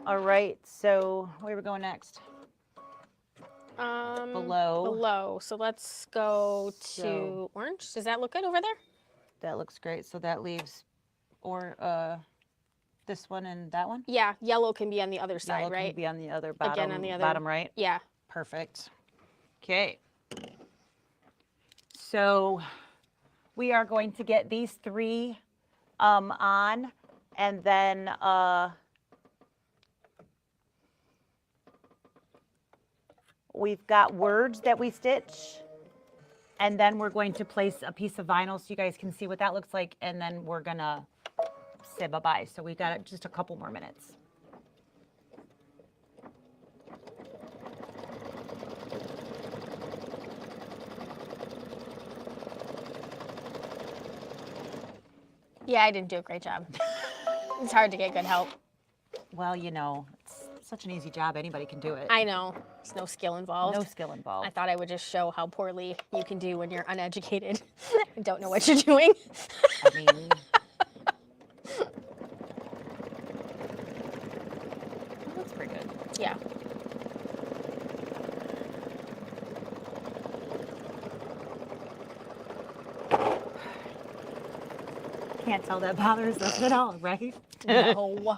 All right, so where are we going next? Below. Below. So let's go to So- orange. Does that look good over there? That looks great. So that leaves, this one and that one? Yeah. Yellow can be on the other side, Yellow right? can be on the other Again, on the other bottom right. Yeah. Perfect. Okay. So we are going to get these 3 on, and then we've got words that we stitch, and then we're going to place a piece of vinyl so you guys can see what that looks like, and then we're gonna say bye-bye. So we've got just a couple more minutes. Yeah, I didn't do a great job. It's hard to get good help. Well, you know, it's such an easy job. Anybody can do it. I know. There's no skill involved. No skill involved. I thought I would just show how poorly you can do when you're uneducated and don't know what you're doing. I mean, that looks pretty good. Yeah. Can't tell that bothers us at all, right? No.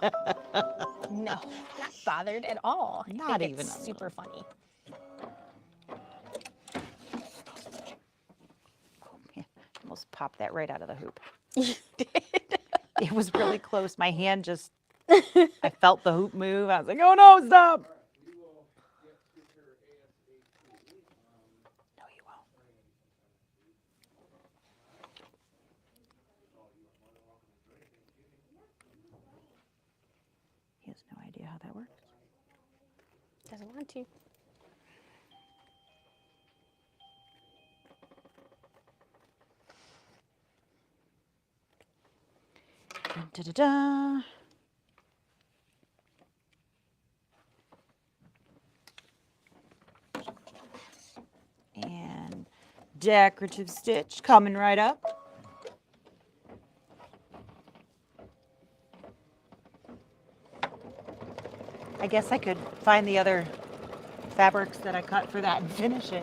No. Not bothered at all. I Not think even it's a super funny. Yeah, almost popped that right out of the hoop. You did. It was really close. My hand just, I felt the hoop move. I was like, oh no, stop. No, you won't. He has no idea how that works. Doesn't want to. Da-da-da. And decorative stitch coming right up. I guess I could find the other fabrics that I cut for that and finish it.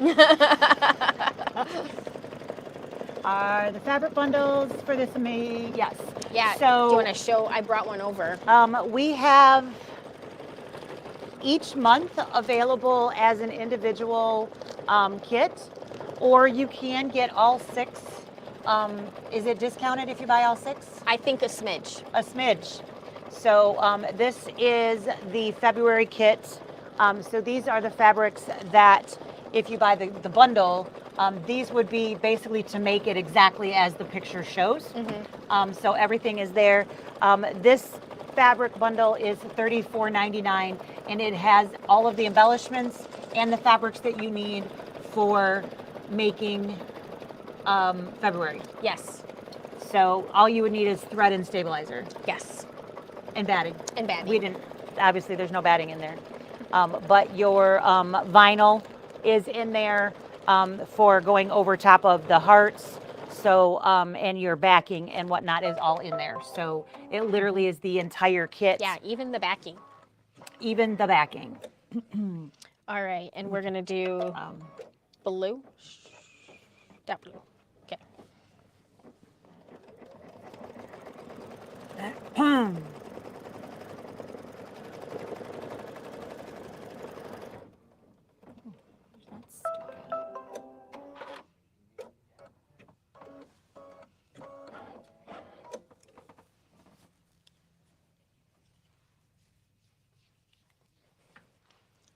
Are the fabric bundles for this amazing? Yes. Yeah. So, do you want to show? I brought one over. We have each month available as an individual kit, or you can get all 6. Is it discounted if you buy all 6? I think a smidge. A smidge. So this is the February kit. So these are the fabrics that if you buy the bundle, these would be basically to make it exactly as the picture shows. So everything is there. This fabric bundle is $34.99, and it has all of the embellishments and the fabrics that you need for making February. Yes. So all you would need is thread and stabilizer Yes. and batting. And batting. We didn't, obviously there's no batting in there. But your vinyl is in there for going over top of the hearts. So, and your backing and whatnot is all in there. So it literally is the entire kit. Yeah, even the backing. Even the backing. All right, and we're gonna do blue. That blue. Okay.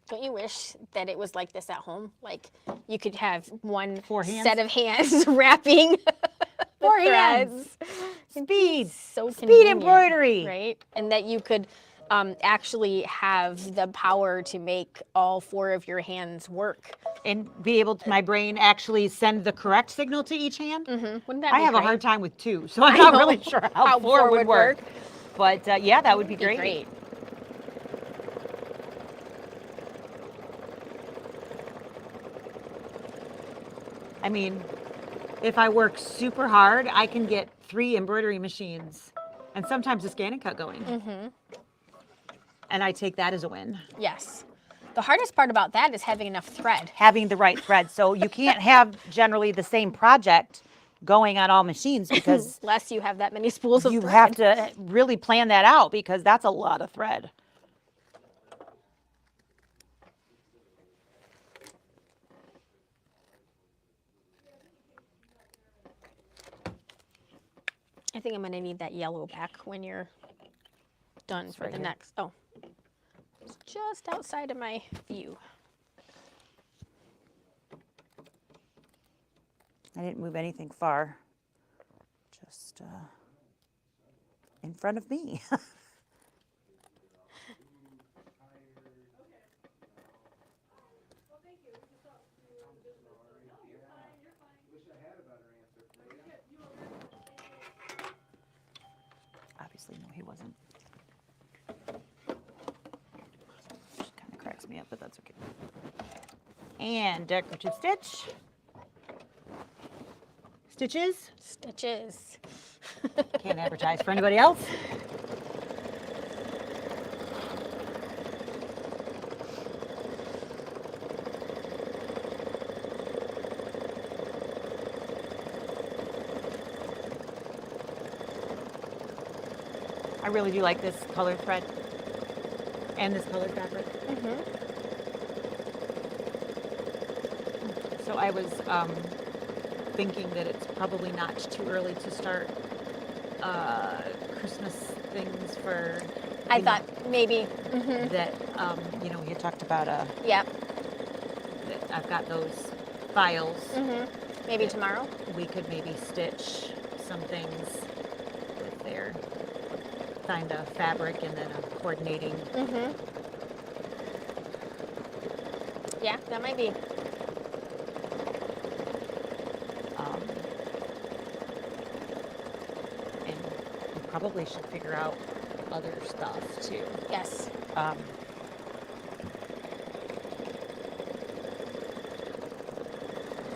Don't you wish that it was like this at home? Like you could have one 4 hands? set of hands wrapping Four the hands. threads. Speed. So Speed convenient, embroidery. right? And that you could actually have the power to make all 4 of your hands work. And be able to, my brain actually send the correct signal to each hand. Wouldn't that I be have a great? hard time with 2, so I'm I not know really sure how 4 would work. But yeah, that would be great. I mean, if I work super hard, I can get 3 embroidery machines and sometimes a scan and cut going. And I take that as a win. Yes. The hardest part about that is having enough thread. Having the right thread. So you can't have generally the same project going on all machines because Unless you have that many spools of you thread. have to really plan that out because that's a lot of thread. I think I'm going to need that yellow back when you're done for right the here. next. Oh, it's just outside of my view. I didn't move anything far, just in front of me. Obviously, no, he wasn't. Which kind of cracks me up, but that's okay. And decorative stitch. Stitches. Stitches. Can't advertise for anybody else. I really do like this colored thread and this colored fabric. So I was thinking that it's probably not too early to start Christmas things for. I thought maybe. That you know, we had talked about Yeah. that I've got those files. Maybe that tomorrow. We could maybe stitch some things with their kind of fabric and then a coordinating. Yeah, that might be. And we probably should figure out other stuff too. Yes.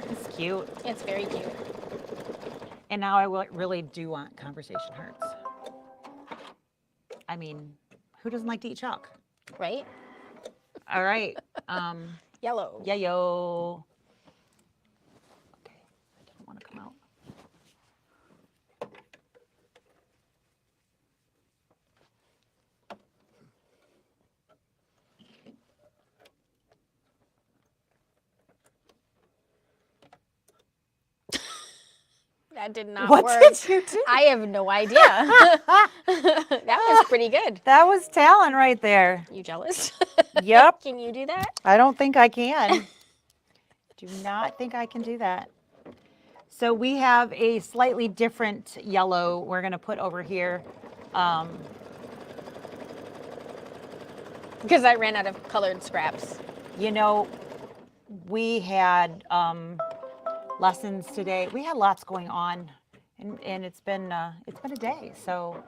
It's cute. It's very cute. And now I really do want conversation hearts. I mean, who doesn't like to eat chalk? Right? All right. Yellow. Yayo. Okay, I didn't want to come out. That did not What work. did you do? I have no idea. That was pretty good. That was talent right there. You jealous? Yep. Can you do that? I don't think I can. Do not think I can do that. So we have a slightly different yellow we're going to put over here. Because I ran out of colored scraps. You know, we had lessons today. We had lots going on, and it's been a day. So.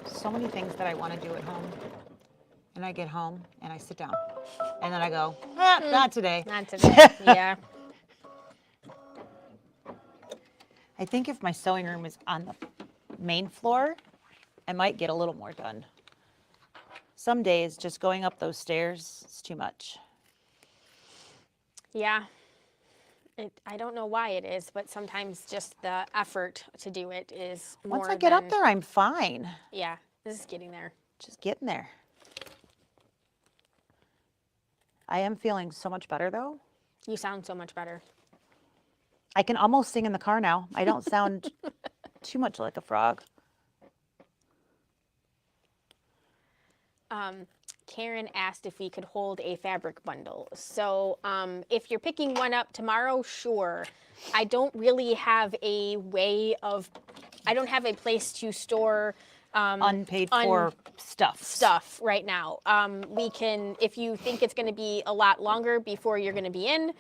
So many things that I want to do at home. And I get home and I sit down. And then I go, not today. Not today. Yeah. I think if my sewing room is on the main floor, I might get a little more done. Some days just going up those stairs is too much. Yeah. I don't know why it is, but sometimes just the effort to do it is more Once I get up there, I'm fine. Yeah, this is getting there. Just getting there. I am feeling so much better though. You sound so much better. I can almost sing in the car now. I don't sound too much like a frog. Karen asked if we could hold a fabric bundle. So if you're picking one up tomorrow, sure. I don't really have a way of, I don't have a place to store Unpaid for stuff right now. We can, if you think it's going to be a lot longer before you're going to be in,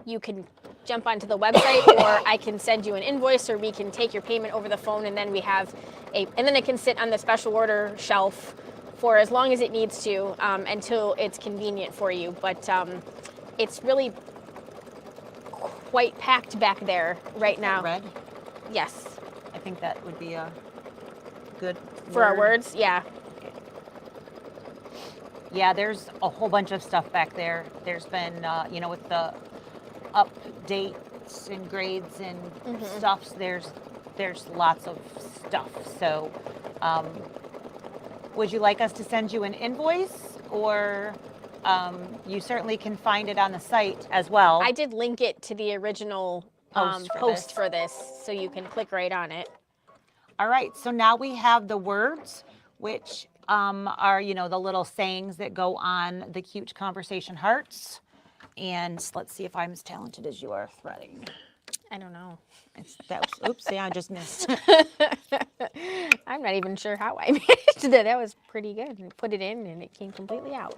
you can jump onto the website, or I can send you an invoice, or we can take your payment over the phone, and then we have and then it can sit on the special order shelf for as long as it needs to, until it's convenient for you. But it's really quite packed back there right now. Red? Yes. I think that would be a good For our words, yeah. Yeah, there's a whole bunch of stuff back there. There's been, with the updates and grades and stuffs, there's lots of stuff. So, would you like us to send you an invoice, or you certainly can find it on the site as well? I did link it to the original post for this, so you can click right on it. All right, so now we have the words, which are, the little sayings that go on the cute conversation hearts. And let's see if I'm as talented as you are threading. I don't know. Oopsie, I just missed. I'm not even sure how I managed that. That was pretty good. You put it in and it came completely out.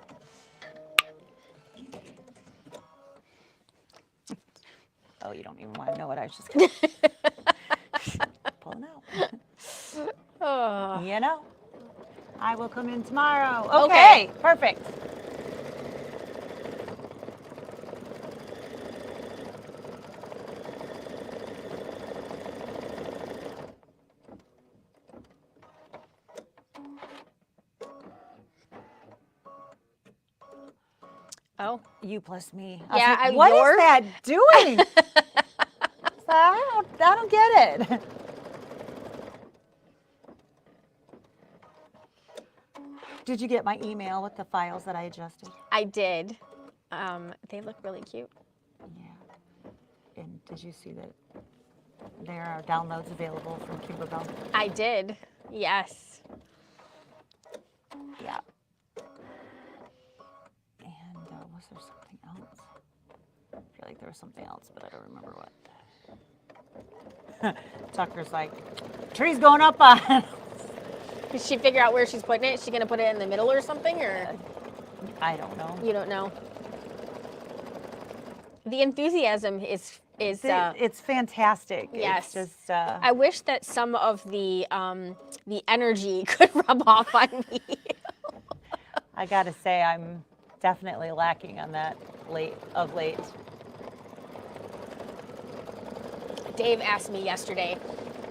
Oh, you don't even want to know what I was just going to pulling out. Oh. I will come in tomorrow. Okay. Perfect. Oh. You plus me. Yeah, like, what is that doing? I don't get it. Did you get my email with the files that I adjusted? I did. They look really cute. Yeah. And did you see that there are downloads available from Kimberbell? I did. Yes. Yeah. And was there something else? I feel like there was something else, but I don't remember what. Tucker's like, tree's going up on. Did she figure out where she's putting it? Is she going to put it in the middle or something? Or I don't know. You don't know. The enthusiasm is it's fantastic. Yes. It's just I wish that some of the energy could rub off on me. I got to say, I'm definitely lacking on that of late. Dave asked me yesterday.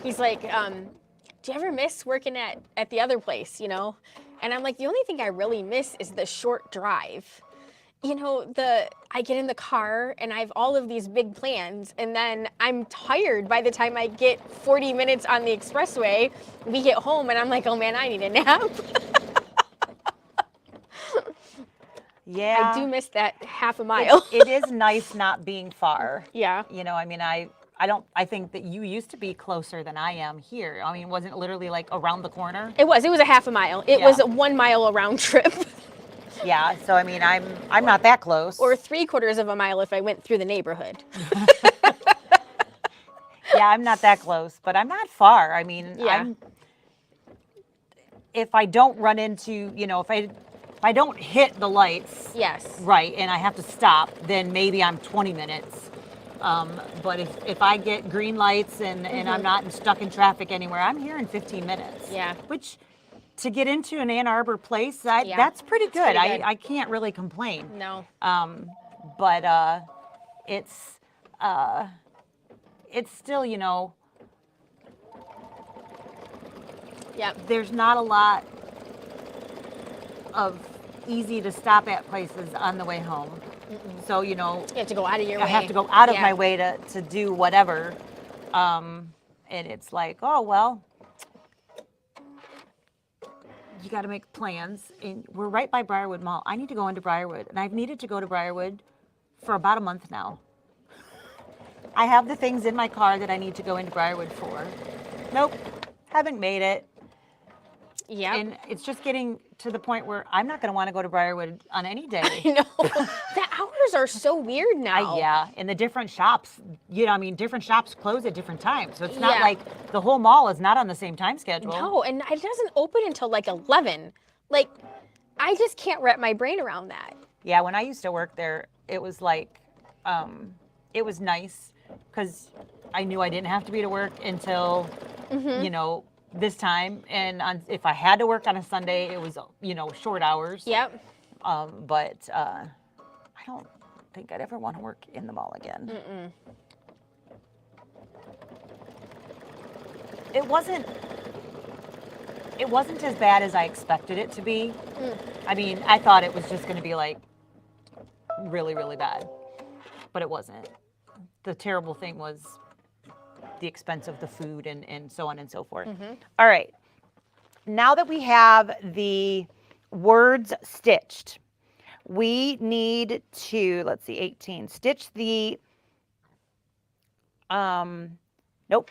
He's like, do you ever miss working at the other place, And I'm like, the only thing I really miss is the short drive. I get in the car and I have all of these big plans, and then I'm tired by the time I get 40 minutes on the expressway. We get home and I'm like, oh man, I need a nap. Yeah. I do miss that half a mile. It is nice not being far. Yeah. I think that you used to be closer than I am here. I mean, wasn't it literally like around the corner? It was a half a mile. It was a 1 mile round trip. Yeah, so I mean, I'm not that close. Or 3/4 of a mile if I went through the neighborhood. Yeah, I'm not that close, but I'm not far. I mean, yeah. If I don't run into, if I don't hit the lights, yes, right, and I have to stop, then maybe I'm 20 minutes. But if I get green lights and I'm not stuck in traffic anywhere, I'm here in 15 minutes. Yeah. Which, to get into an Ann Arbor place, that's pretty good. Pretty good. I can't really complain. No. But it's still, Yep. there's not a lot of easy to stop at places on the way home. Mm-mm. So, you have to go out of your way. I have to go out of my way to do whatever. And it's like, oh, well, you got to make plans. And we're right by Briarwood Mall. I need to go into Briarwood. And I've needed to go to Briarwood for about a month now. I have the things in my car that I need to go into Briarwood for. Nope, haven't made it. Yep. And it's just getting to the point where I'm not going to want to go to Briarwood on any day. I know. The hours are so weird now. Yeah, and the different shops, different shops close at different times. So it's not Yeah. like the whole mall is not on the same time schedule. No, and it doesn't open until like 11. Like, I just can't wrap my brain around that. Yeah, when I used to work there, it was like, it was nice because I knew I didn't have to be to work until, this time. And if I had to work on a Sunday, it was, short hours. Yep. But I don't think I'd ever want to work in the mall again. It wasn't as bad as I expected it to be. I mean, I thought it was just going to be like really, really bad, but it wasn't. The terrible thing was the expense of the food and so on and so forth. All right. Now that we have the words stitched, we need to, let's see, 18, stitch the,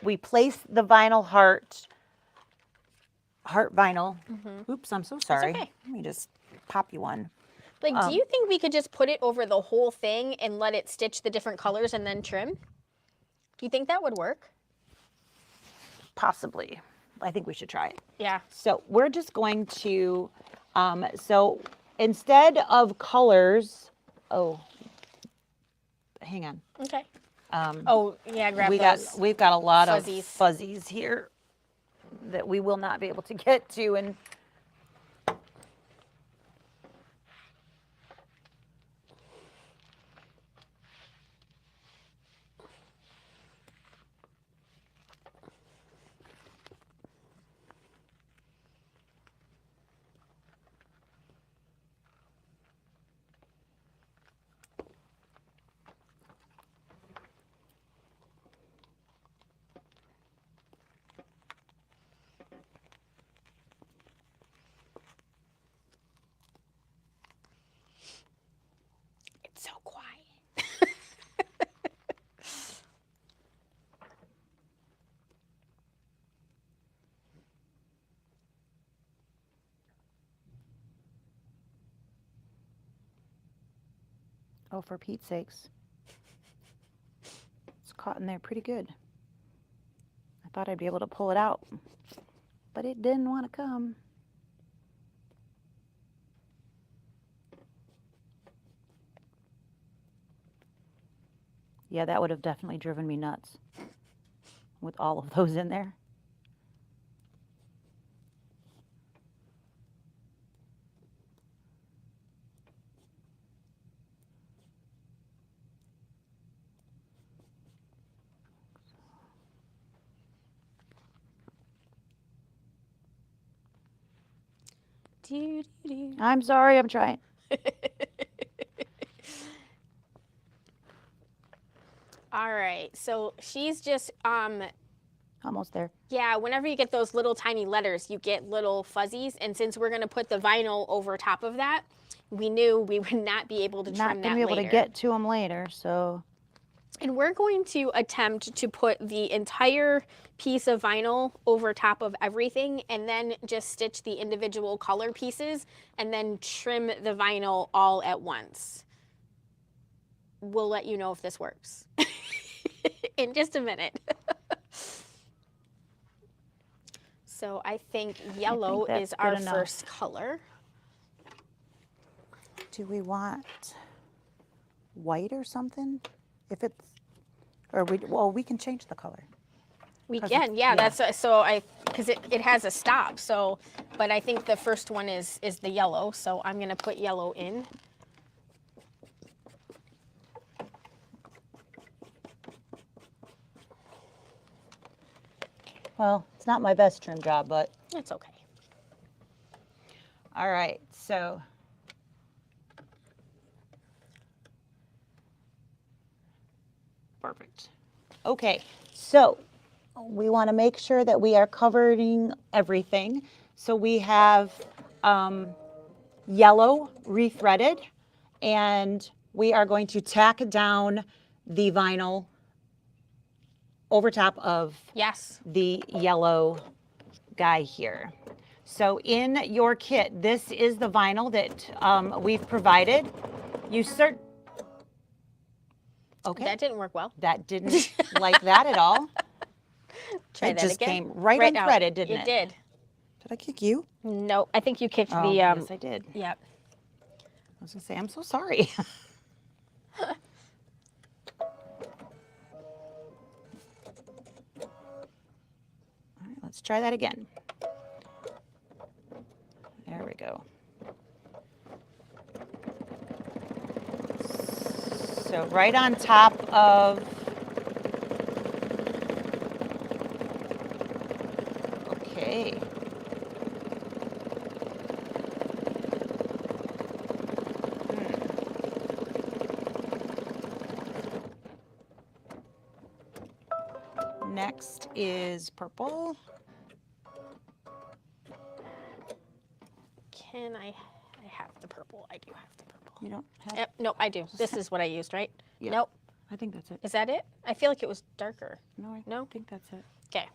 we place the vinyl heart vinyl. Oops, I'm so sorry. okay. Let me just pop you one. Like, do you think we could just put it over the whole thing and let it stitch the different colors and then trim? Do you think that would work? Possibly. I think we should try it. Yeah. So we're just going to, so instead of colors, hang on. Okay. Oh, yeah, grab those. We've got a lot fuzzies. of fuzzies here that we will not be able to get to. And It's so quiet. oh, for Pete's sakes. It's caught in there pretty good. I thought I'd be able to pull it out, but it didn't want to come. Yeah, that would have definitely driven me nuts with all of those in there. I'm sorry, I'm trying. All right, so she's just, Almost there. yeah, whenever you get those little tiny letters, you get little fuzzies. And since we're going to put the vinyl over top of that, we knew we would not be able to trim that later. Not going to be able to get to them later, so. And we're going to attempt to put the entire piece of vinyl over top of everything and then just stitch the individual color pieces and then trim the vinyl all at once. We'll let you know if this works in just a minute. So I think yellow is our first color. Do we want white or something? If it's, or we can change the color. We can, yeah. That's so because it has a stop. So, but I think the first one is the yellow. So I'm gonna put yellow in. Well, it's not my best trim job, but It's okay. all right. So perfect. Okay, so we want to make sure that we are covering everything. So we have yellow rethreaded, and we are going to tack down the vinyl over top of Yes. the yellow guy here. So in your kit, this is the vinyl that we've provided. You start. Okay. That didn't work well. That didn't like that at all. Try it that just again. came right out. unthreaded, didn't it? It did. Did I kick you? No, I think you kicked Oh, the. yes, I did. Yep. I was gonna say, I'm so sorry. All right, let's try that again. There we go. So right on top of, okay. Next is purple. Can I have the purple? I do have the purple. You don't have? Yep. No, I do. This is what I used, right? Yeah. Nope. I think that's it. Is that it? I feel like it was darker. No, No? I think that's it. Okay.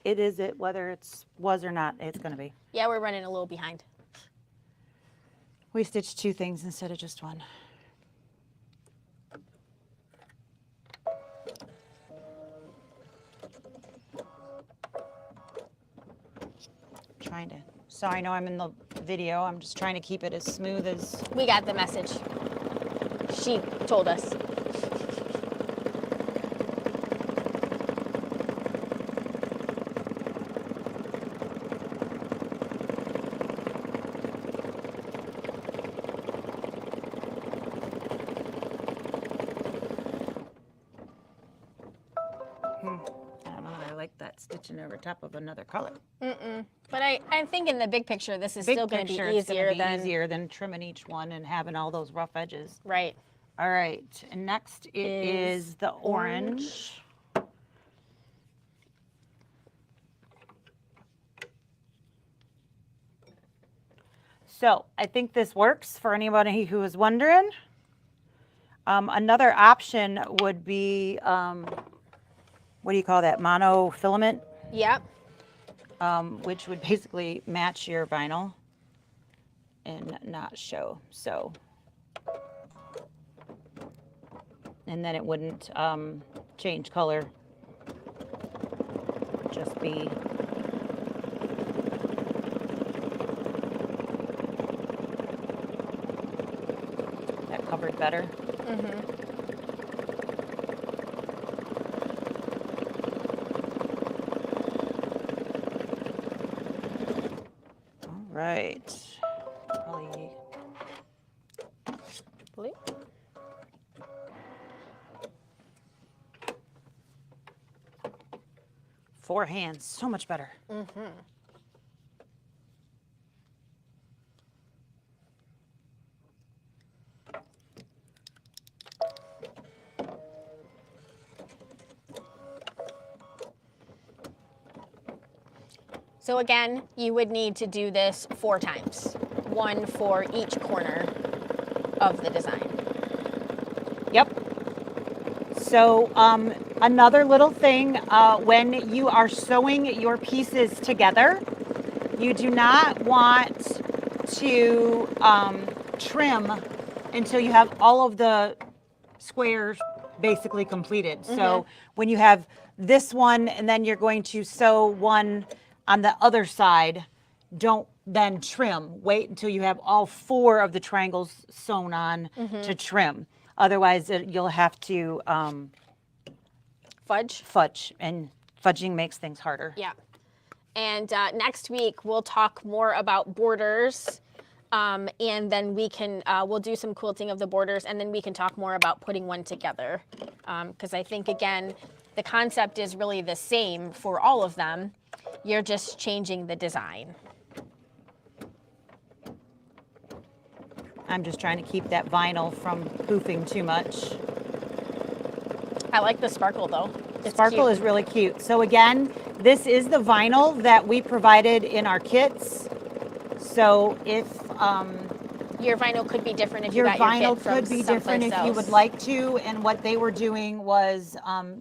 It is it, whether it's was or not, it's gonna be. Yeah, we're running a little behind. We stitched 2 things instead of just 1. Trying to, sorry, I know I'm in the video. I'm just trying to keep it as smooth as. We got the message. She told us. I don't know that I like that stitching over top of another color. But I'm thinking the big picture, this is Big still going to be picture, it's gonna easier be than. trimming each one and having all those rough edges. Right. All right, and next it is the orange. So I think this works for anybody who is wondering. Another option would be, what do you call that, monofilament, Yep. which would basically match your vinyl and not show. So, and then it wouldn't change color, just be that covered better. All right. Probably Blue. four hands, so much better. So again, you would need to do this 4 times. 1 for each corner of the design. Yep. So another little thing, when you are sewing your pieces together, you do not want to trim until you have all of the squares basically completed. So when you have this one and then you're going to sew one on the other side, don't then trim. Wait until you have all 4 of the triangles sewn on to trim. Otherwise, you'll have to fudge, and fudging makes things harder. Yeah. And next week, we'll talk more about borders. And then we can, we'll do some quilting of the borders, and then we can talk more about putting one together. Because I think, again, the concept is really the same for all of them. You're just changing the design. I'm just trying to keep that vinyl from poofing too much. I like the sparkle, though. It's Sparkle cute. is really cute. So again, this is the vinyl that we provided in our kits. So if your vinyl could be different if you Your got your vinyl kit from could be different someplace if you would else. like to, and what they were doing was,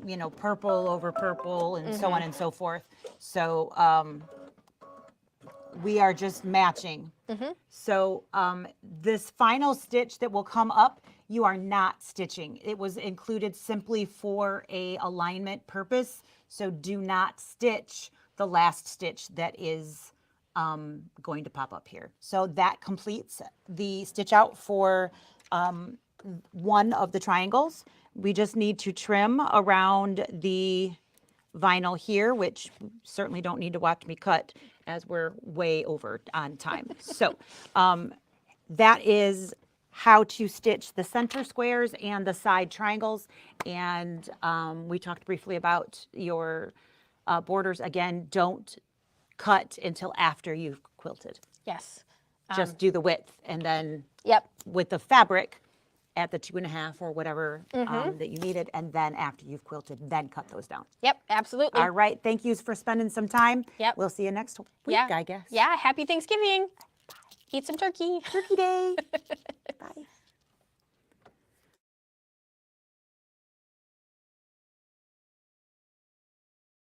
you know, purple over purple and so on and so forth. So we are just matching. So this final stitch that will come up, you are not stitching. It was included simply for a alignment purpose. So do not stitch the last stitch that is going to pop up here. So that completes the stitch out for one of the triangles. We just need to trim around the vinyl here, which certainly don't need to watch me cut as we're way over on time. So that is how to stitch the center squares and the side triangles. And we talked briefly about your borders. Again, don't cut until after you've quilted. Yes. Just do the width, and then Yep. with the fabric at the 2.5 or whatever that you needed, and then after you've quilted, then cut those down. Yep. Absolutely. All right. Thank you for spending some time. Yep. We'll see you next week, Yeah. I guess. Yeah. Happy Thanksgiving. Eat some turkey. Turkey Day. Bye.